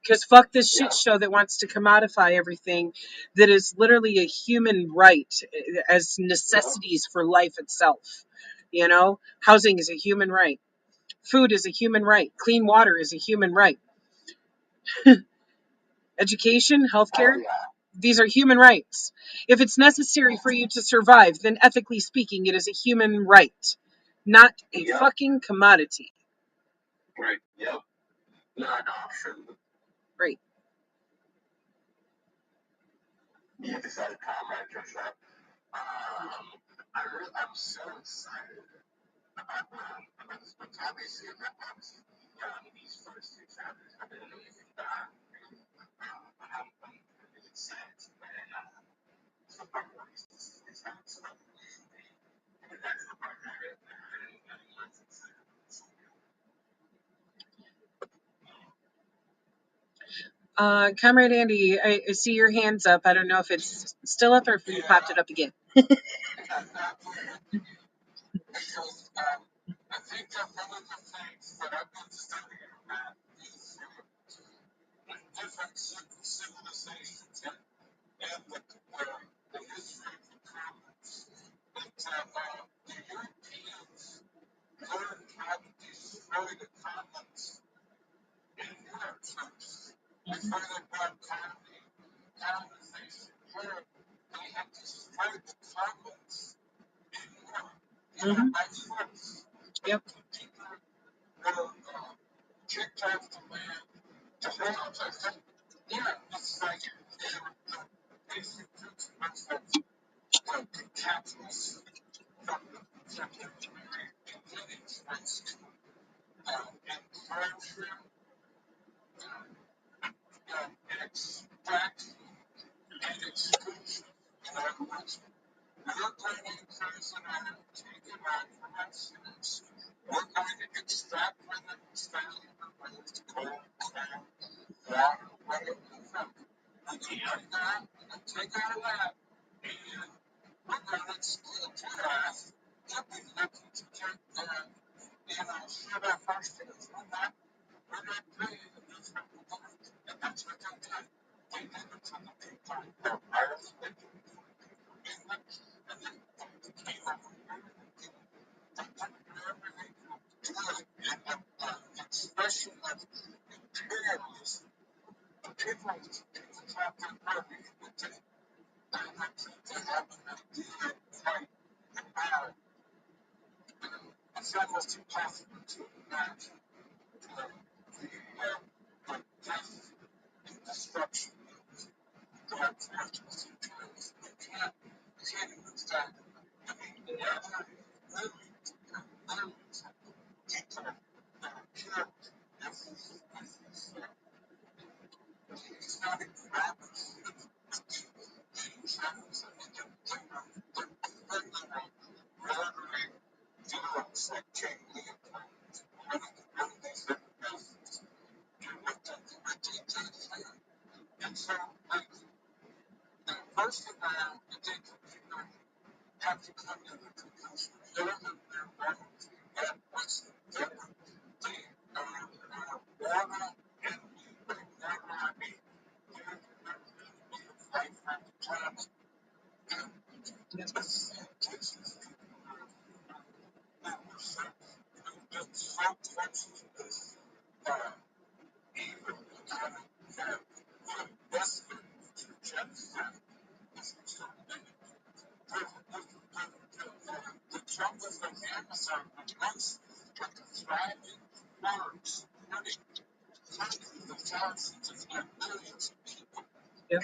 Because fuck this shit show that wants to commodify everything that is literally a human right as necessities for life itself. Housing is a human right. Food is a human right. Clean water is a human right. Education, healthcare, these are human rights. If it's necessary for you to survive, then ethically speaking, it is a human right, not a fucking commodity.
Right. Yep. No, sure.
Right.
You just had a comment just that. I'm so excited about this book. Obviously, these first two chapters have been amazing. I'm really excited to read so far. It's not so and that's the part that I really was excited
Comrade Andy, I see your hands up. I don't know if it's still up or if you popped it up again.
because I think that one of the things that I've been studying about is different civilizations and the history of the commons. That the Europeans learned how to destroy the commons in Europe first. Before they brought colonization here, they had destroyed the commons in Europe.
Mm-hmm.
By force.
Yep.
People were kicked off the land. The whole thing. It's like basic principles of the capitalists from the beginning was to enclosure, extract, and exclusion. In other words, we're going to prison and take it out from us. We're going to extract from them value, whether it's coal, coal, water, whatever the fuck. We take that, and take all that, and we're going to steal to us. They'll be looking to take that, shut our first things. We're not paying the news from the government. And that's what they did. They did it to the people of Ireland, they did it to the people of England, and then they came over here and they did it. They did it wherever they could do it. And the expression of imperialism, the people have their purpose, but they have an idea quite about it's almost impossible to imagine the death and destruction of God forces and tools. You can't even fathom it. I mean, millions of people that are killed. It's not a graphics. It's not murdering villains like King Leopold. One of these little bastards. And what they did here. And so, first of all, they have to come to the conclusion more than their bones. That was the water and water, I mean, life on the planet. And the sanitation that were so close to this evil the Western genocide. The jungles of the Amazon were once thriving forests, hundreds of thousands, if not millions of people
Yep.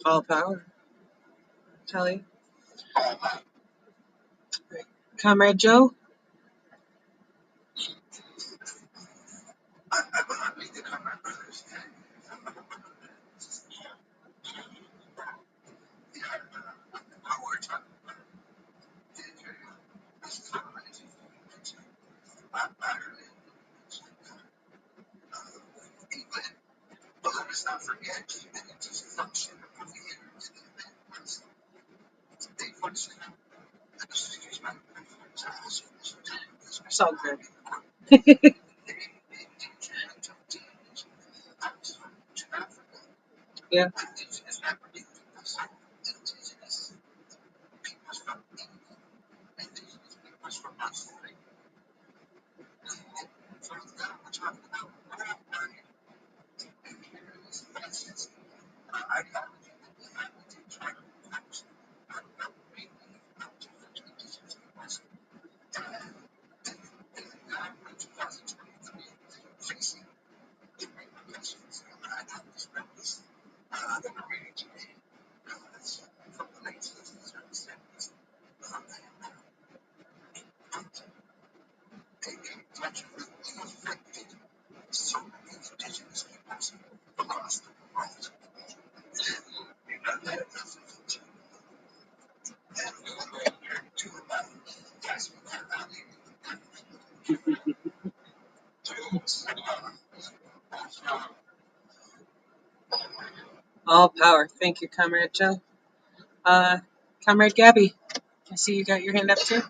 All power, Kelly. Comrade Joe? It's all good. Yeah. All power. Thank you, Comrade Joe. Uh, Comrade Gabby, I see you got your hand up too.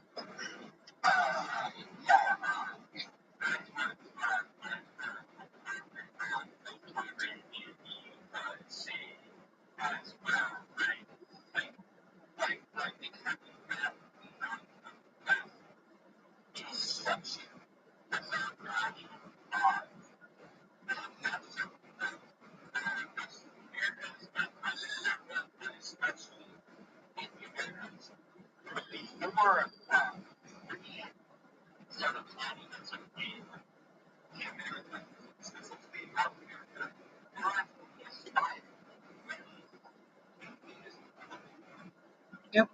Yep.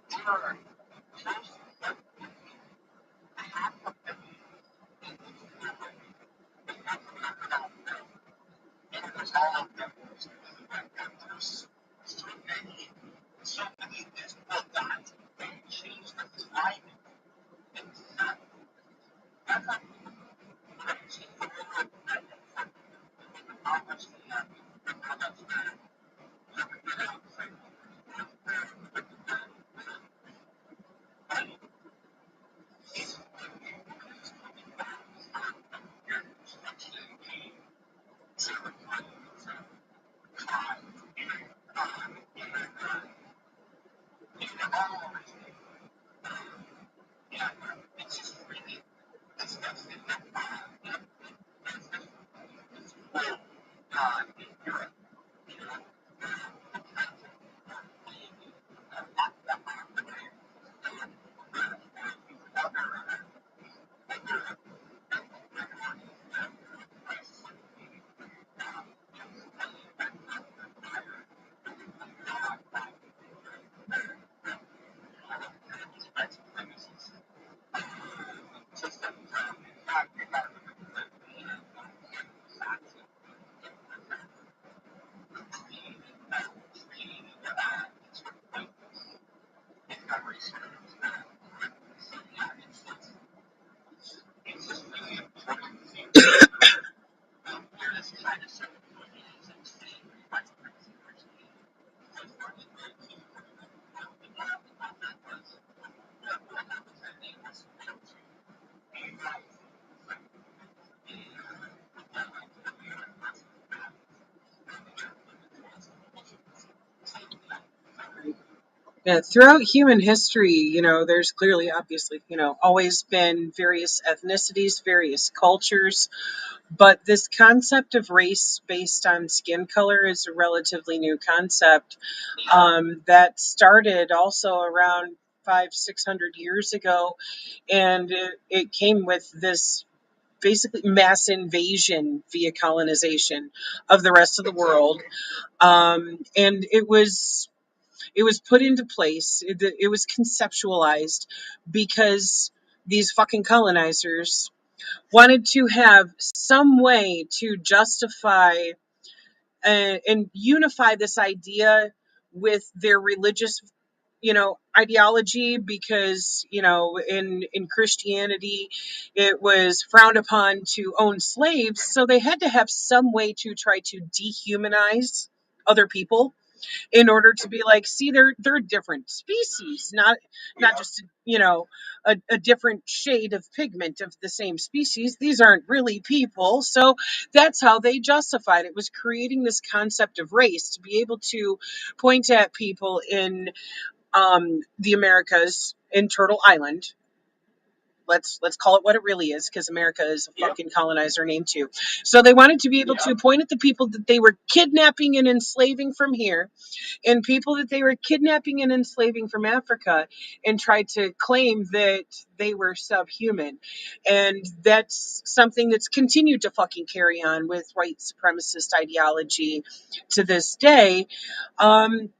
Yeah, throughout human history, there's clearly, obviously, always been various ethnicities, various cultures, but this concept of race based on skin color is a relatively new concept that started also around 500-600 years ago, and it came with this basically mass invasion via colonization of the rest of the world, and it was put into place. It was conceptualized because these fucking colonizers wanted to have some way to justify and unify this idea with their religious ideology, because in Christianity it was frowned upon to own slaves, so they had to have some way to try to dehumanize other people in order to be like, see, they're a different species, not just a different shade of pigment of the same species. These aren't really people. So that's how they justified it, was creating this concept of race to be able to point at people in the Americas, in Turtle Island. Let's call it what it really is, because America is a fucking colonizer name too. So they wanted to be able to point at the people that they were kidnapping and enslaving from here, and people that they were kidnapping and enslaving from Africa, and tried to claim that they were subhuman. And that's something that's continued to fucking carry on with white supremacist ideology to this day. And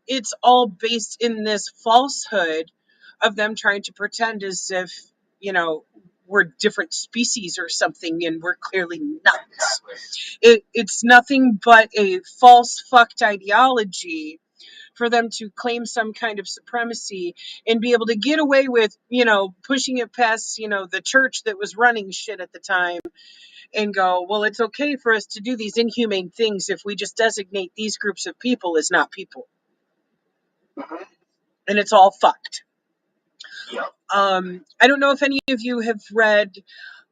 it's all based in this falsehood of them trying to pretend as if, you know, we're different species or something, and we're clearly not. It's nothing but a false fucked ideology for them to claim some kind of supremacy and be able to get away with, pushing it past, the church that was running shit at the time, and go, well, it's okay for us to do these inhumane things if we just designate these groups of people as not people. And it's all fucked.
Yep.
I don't know if any of you have read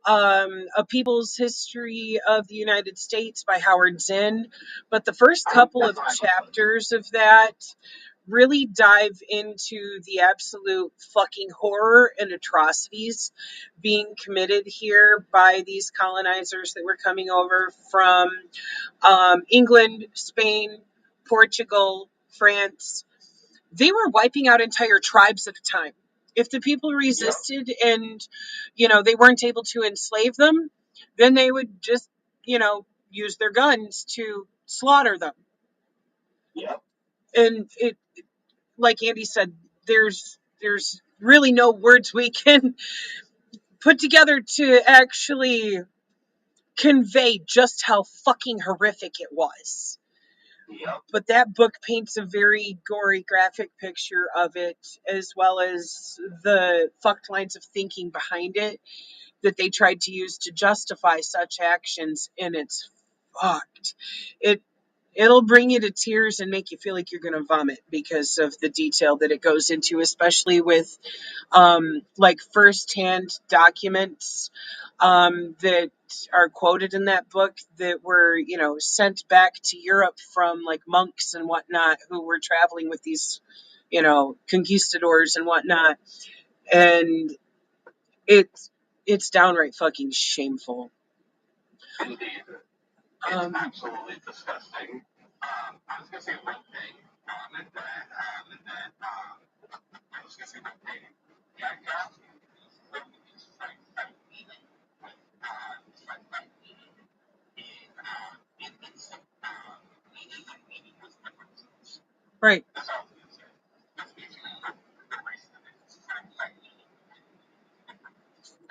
A People's History of the United States by Howard Zinn, but the first couple of chapters of that really dive into the absolute fucking horror and atrocities being committed here by these colonizers that were coming over from England, Spain, Portugal, France. They were wiping out entire tribes at a time. If the people resisted and, they weren't able to enslave them, then they would just, use their guns to slaughter them.
Yep.
And it, like Andy said, there's really no words we can put together to actually convey just how fucking horrific it was.
Yep.
But that book paints a very gory graphic picture of it, as well as the fucked lines of thinking behind it that they tried to use to justify such actions, and it's fucked. It'll bring you to tears and make you feel like you're going to vomit because of the detail that it goes into, especially with like firsthand documents that are quoted in that book that were, sent back to Europe from like monks and whatnot who were traveling with these, conquistadors and whatnot. And it's it's downright fucking shameful.
Indeed. It's absolutely disgusting. I was gonna say one thing, I was gonna say one thing. Yeah, yeah.
Right.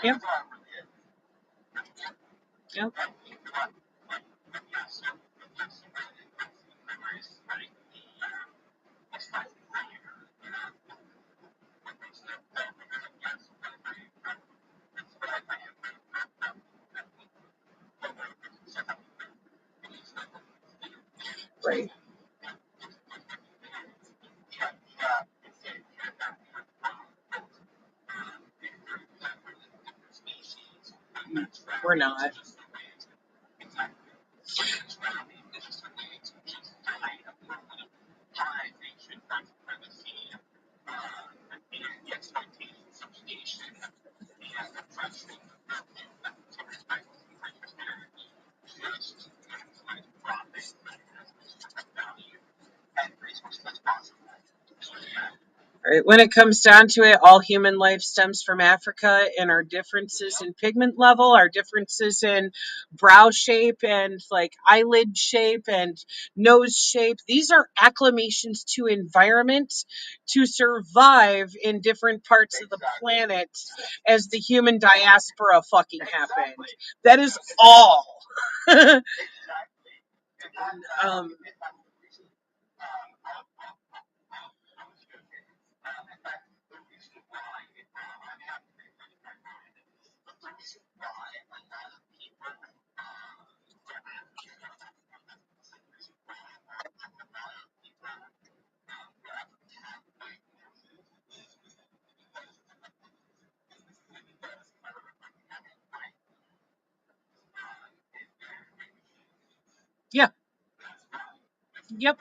Yep. Yep. Right. We're not. Right. When it comes down to it, all human life stems from Africa, and our differences in pigment level, our differences in brow shape and like eyelid shape and nose shape, these are acclimations to environment to survive in different parts of the planet as the human diaspora fucking happened. That is all. um, yeah. Yep.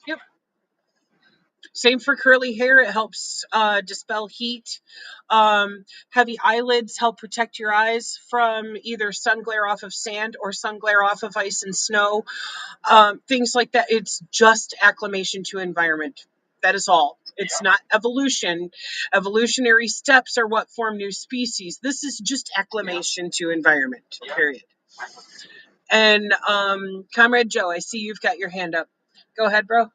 Yep. Same for curly hair. It helps dispel heat. Heavy eyelids help protect your eyes from either sun glare off of sand or sun glare off of ice and snow. Things like that. It's just acclimation to environment. That is all. It's not evolution. Evolutionary steps are what form new species. This is just acclimation to environment, period. And Comrade Joe, I see you've got your hand up. Go ahead, bro.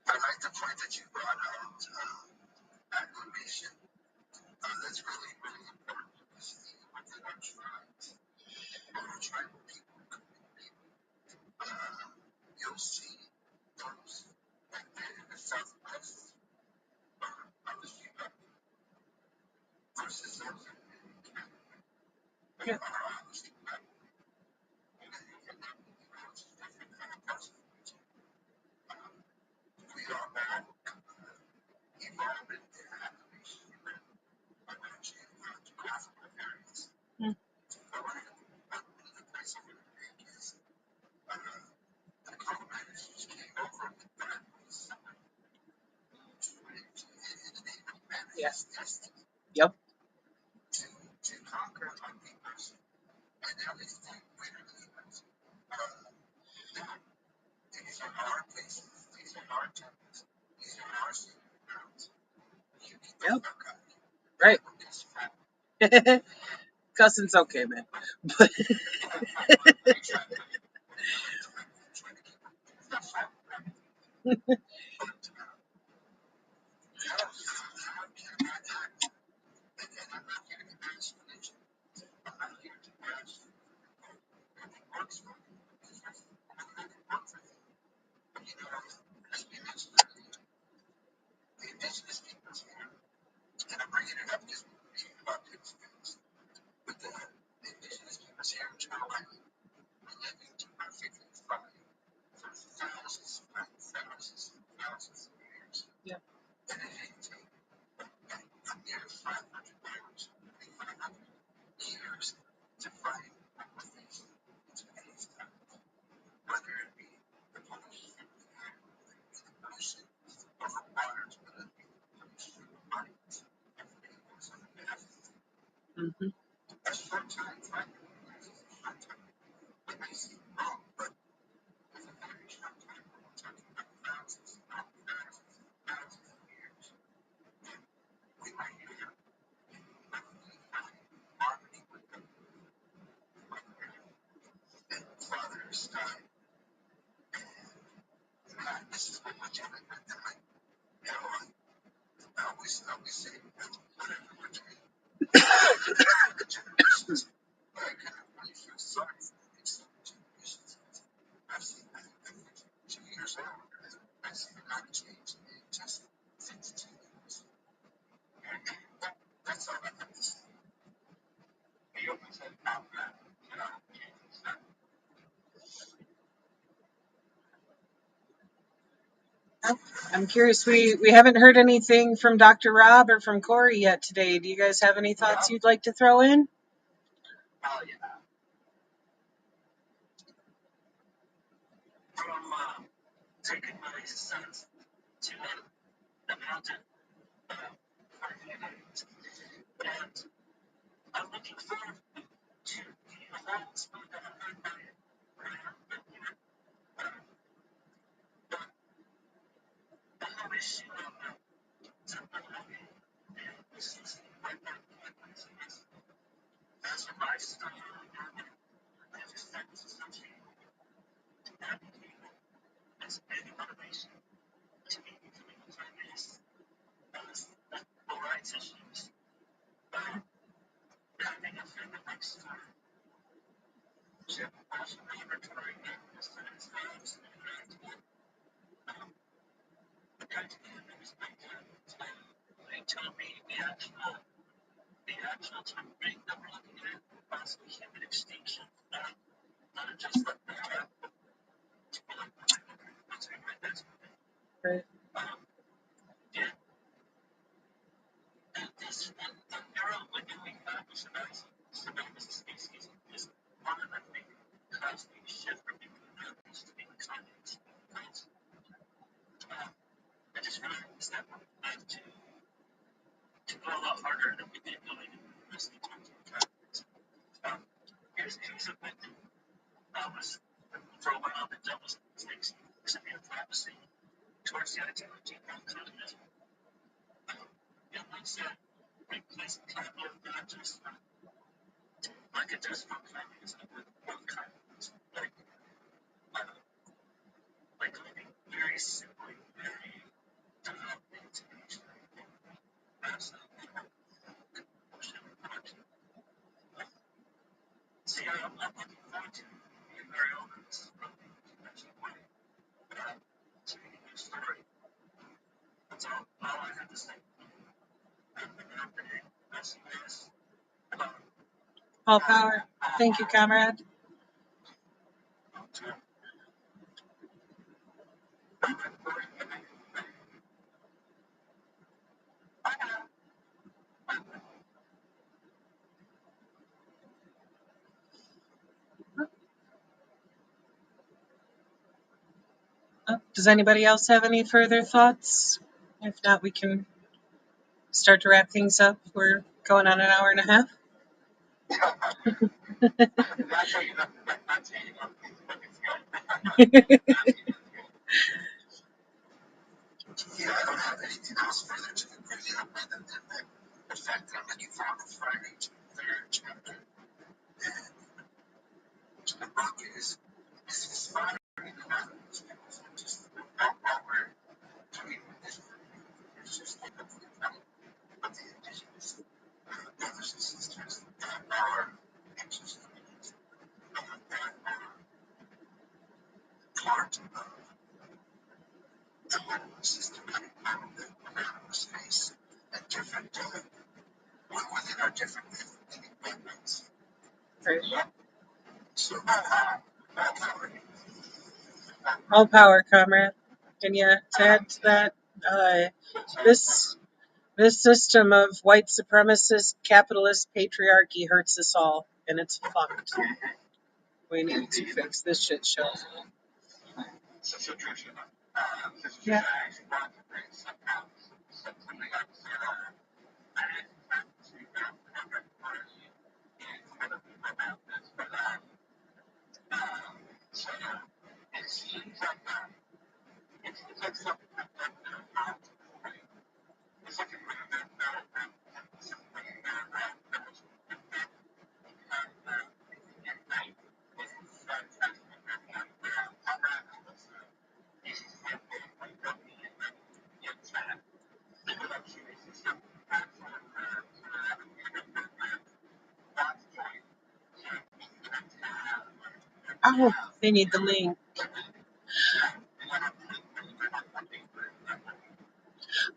I like the point that you brought out, acclimation. That's really, really important. Within our tribes, our tribal people, you'll see those like in the southwest of the United versus those
Yeah.
we are all evolved in their acclimation.
Yeah. Yep.
to conquer others and everything these are our places, these are our temples, these are our sacred grounds. You can
Yep.
right.
Right. Cussing's okay, man. But yeah. Hmm. I'm curious. We haven't heard anything from Dr. Rob or from Corey yet today. Do you guys have any thoughts you'd like to throw in?
From taking my sons to the mountain for a few days. And I'm looking forward to the whole spot that I'm going by it. The whole issue of this is as a lifestyle. I just think this is something that as a big motivation to me becoming a feminist. The rights issues. Having a family next door. Laboratory they told me the actual time rate that we're looking at possibly human extinction. Not just like
Right.
yeah. And this the neural when we have as a species is fundamentally causing a shift from being used to being continents. I just realized that we have to go a lot harder than we did going in the rest of the time. Here's a case of it. I was for a while the devil's mistakes except in prophecy towards the ideology of communism. And like I said, replace capital with not just like a desperate communism with one communism. Like living very simply, very developing to nature. See, I'm looking forward to being very open. This is really conventional way to read a new story. That's all I have to say.
All power. Thank you, comrade. Does anybody else have any further thoughts? If not, we can start to wrap things up? We're going on an hour and a half.
Yeah, I don't have anything else further to conclude other than the fact that I'm looking forward to Friday to the third chapter. And the book is inspiring others. Just what we're doing with this is just like what the indigenous brothers and sisters are anxious part of the whole systematic problem that Americans face at different within our different living movements.
Right.
So,
All power, comrade. And yeah, to add to that, this this system of white supremacist capitalist patriarchy hurts us all, and it's fucked. We need to fix this shit show. Yeah. Oh, they need the link.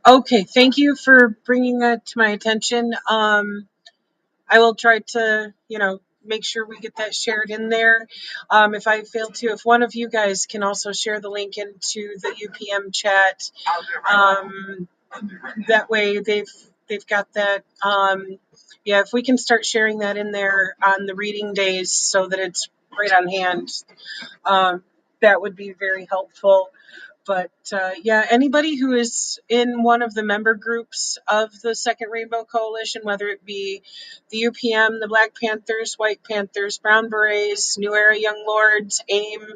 Okay, thank you for bringing that to my attention. I will try to, make sure we get that shared in there. If I fail to, if one of you guys can also share the link into the UPM chat, that way they've got that. Yeah, if we can start sharing that in there on the reading days so that it's right on hand, that would be very helpful. But yeah, anybody who is in one of the member groups of the Second Rainbow Coalition, whether it be the UPM, the Black Panthers, White Panthers, Brown Berets, New Era Young Lords, AIM,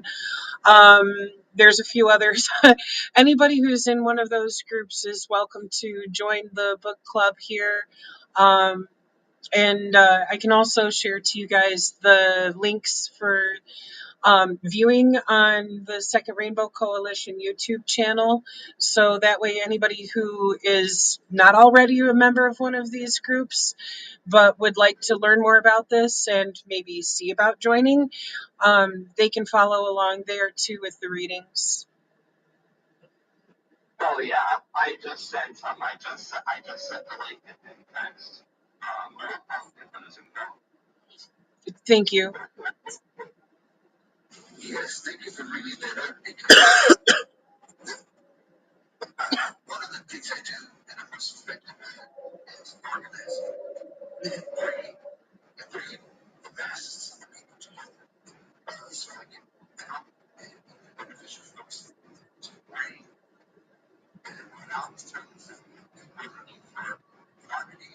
there's a few others. Anybody who's in one of those groups is welcome to join the book club here. And I can also share to you guys the links for viewing on the Second Rainbow Coalition YouTube channel. So that way, anybody who is not already a member of one of these groups, but would like to learn more about this and maybe see about joining, they can follow along there too with the readings.
oh yeah, I just sent the link in text. I'll get those in.
Thank you.
Yes, thank you for bringing that up because one of the things I do, and I'm suspecting that is organize bring the masses of the people together so I can help beneficial folks to bring when I was telling them we're looking for harmony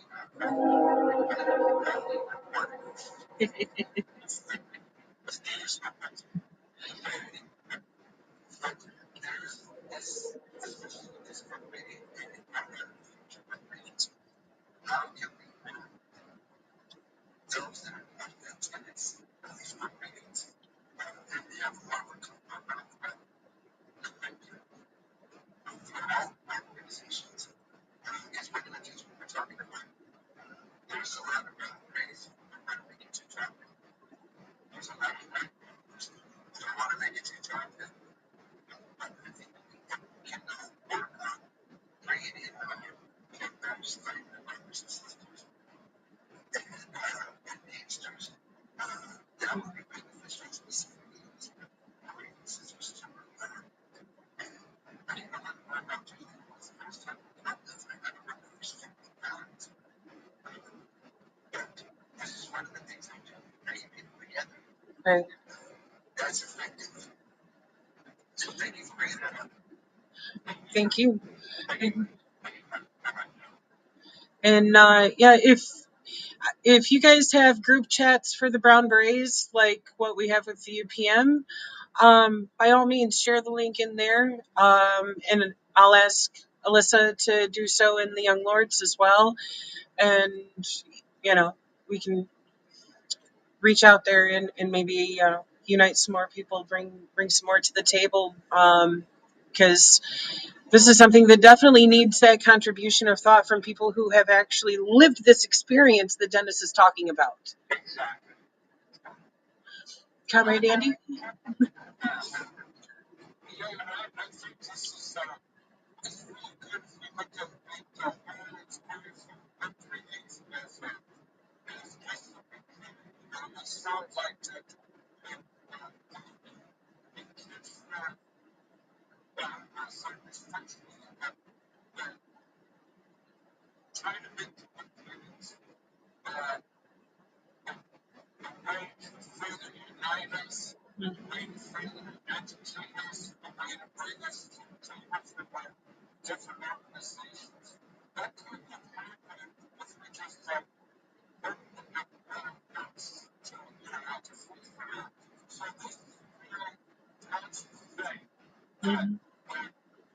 how can we those that are not the tenants of these work meetings and we have more organizations because we're going to teach what we're talking about. There's a lot of ways how to make it to job. There's a lot of ways to want to make it to job. I think we can work on bringing in members like brothers and sisters and gangsters that will be beneficial to the communities. Brothers and sisters to I didn't know what about you. It was the first time I ever understood balance. This is one of the things I do, bringing people together.
Right.
That's effective. So thank you for bringing that up.
Thank you. And yeah, if you guys have group chats for the Brown Berets, like what we have with the UPM, by all means, share the link in there. And I'll ask Alyssa to do so in the Young Lords as well. And, you know, we can reach out there and maybe unite some more people, bring some more to the table. Because this is something that definitely needs that contribution of thought from people who have actually lived this experience that Dennis is talking about.
Exactly.
Comrade Andy?
Yeah, and I think this is it's really good if we look at the whole experience of creating as just it sounds like that it gives some restriction that trying to make the communities a way to further unite us, a way to further educate us, a way to bring us to different organizations. That couldn't have happened if we just opened up to unite us with freedom. So this is really positive thing that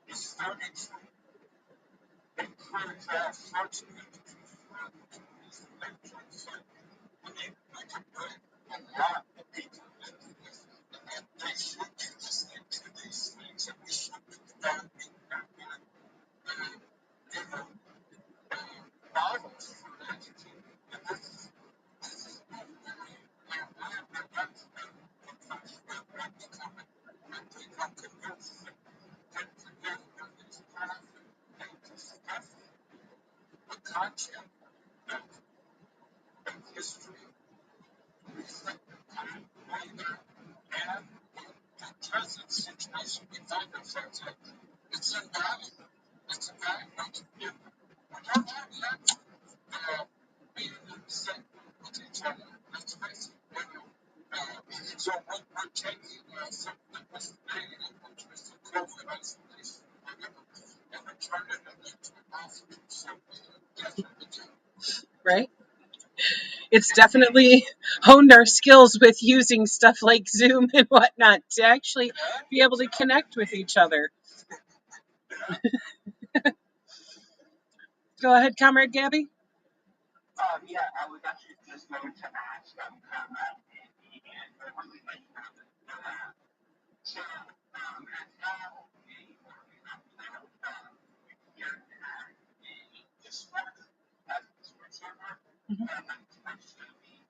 is starting to encourage our sorts of entities to these elections. We can bring a lot of people into this, and they should be listening to these things, and we should be developing models for educating. And this is I'm convinced that together with these classes and discuss the content of history, reflect the time later, and the present situation we find ourselves in. It's invaluable. It's invaluable to people. We don't have yet being upset with each other. Let's face it. So we're taking something that was negative, which was the COVID isolation, and we're turning it into a positive. So definitely do.
Right? It's definitely honed our skills with using stuff like Zoom and whatnot to actually be able to connect with each other. Go ahead, Comrade Gabby.
Yeah, I was actually just going to ask Andy and really like so as now here in this work as a Discord server, I'm still being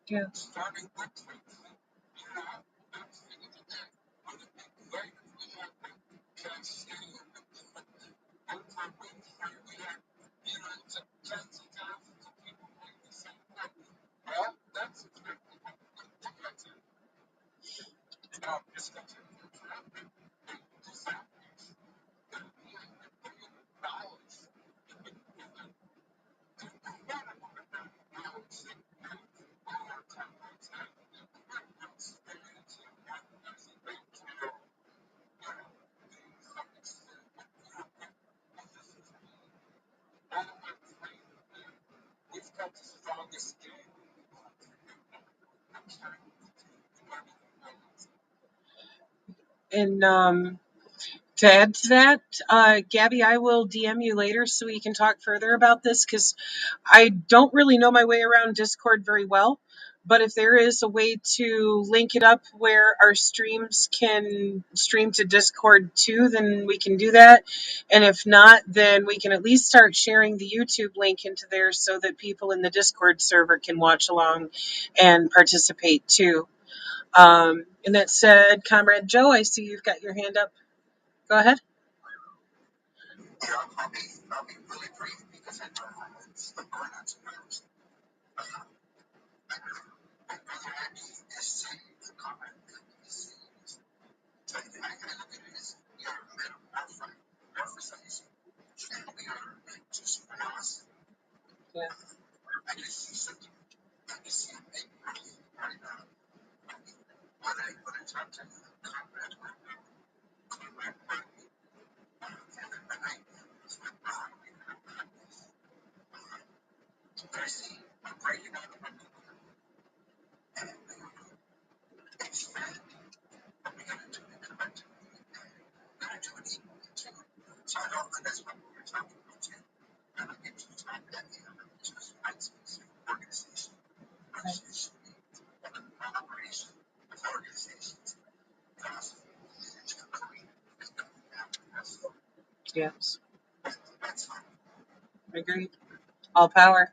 Yeah. And to add to that, Gabby, I will DM you later so we can talk further about this because I don't really know my way around Discord very well. But if there is a way to link it up where our streams can stream to Discord too, then we can do that. And if not, then we can at least start sharing the YouTube link into there so that people in the Discord server can watch along and participate too. And that said, Comrade Joe, I see you've got your hand up. Go ahead.
I'll be really brief because I know it's going on some hours. I see the comment that you see. So I look at it as we are metamorphosizing. We are just us.
Yeah.
I just see something. I just see a big right now. When I talk to comrade, I see I'm breaking out of my expand. We gotta do it collectively. We gotta do it equally too. So I know that's what we were talking about too. And I get to talk that just rights organization. Organization. Collaboration with organizations.
Yes. Agreed. All power.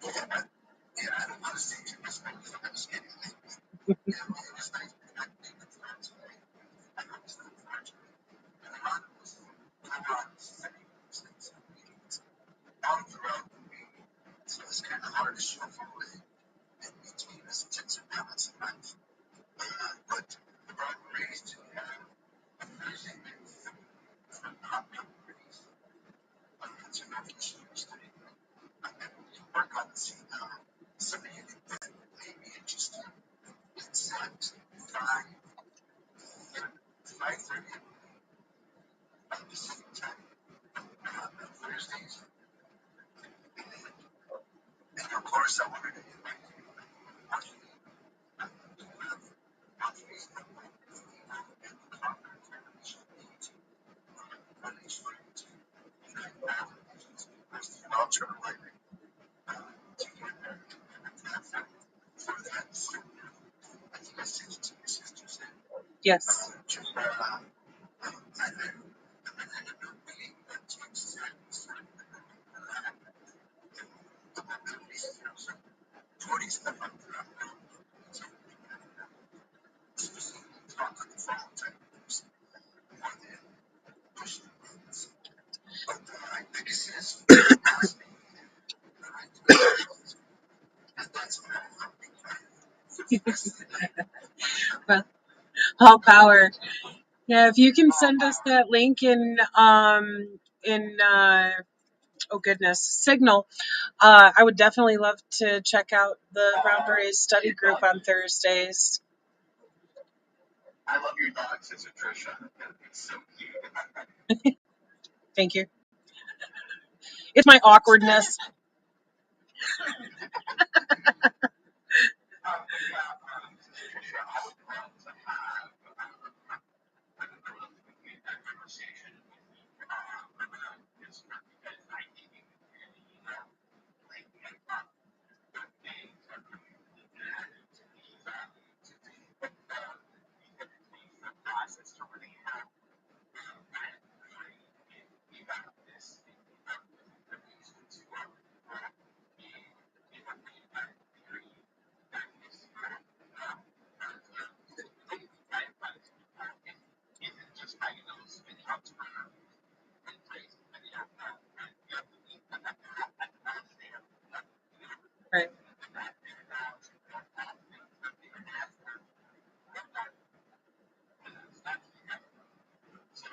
So it's kind of hard to show forward and maintain this checks and balance in life. But the broad raised to everything from not raised to revolution study. Work on the scene now. Something that may be interesting. It's at 5:30 Pacific time on Thursdays. And of course, I wanted to invite you ultra lightning to get there for that. I think I sent it to your sisters.
Yes. Well, all power. Yeah, if you can send us that link in oh goodness, Signal, I would definitely love to check out the Brown Berets study group on Thursdays.
I love your dog, Sister Trisha. It's so cute.
Thank you. It's my awkwardness.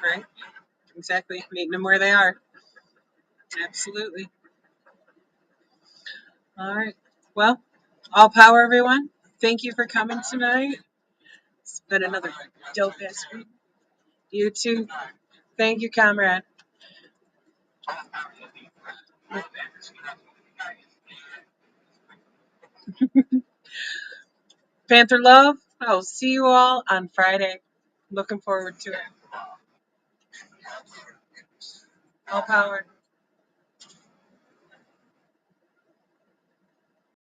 Right? Exactly. Meeting them where they are. Absolutely. All right. Well, all power, everyone. Thank you for coming tonight. It's been another dope ass week. You too. Thank you, comrade. Panther Love. I'll see you all on Friday. Looking forward to it. All power.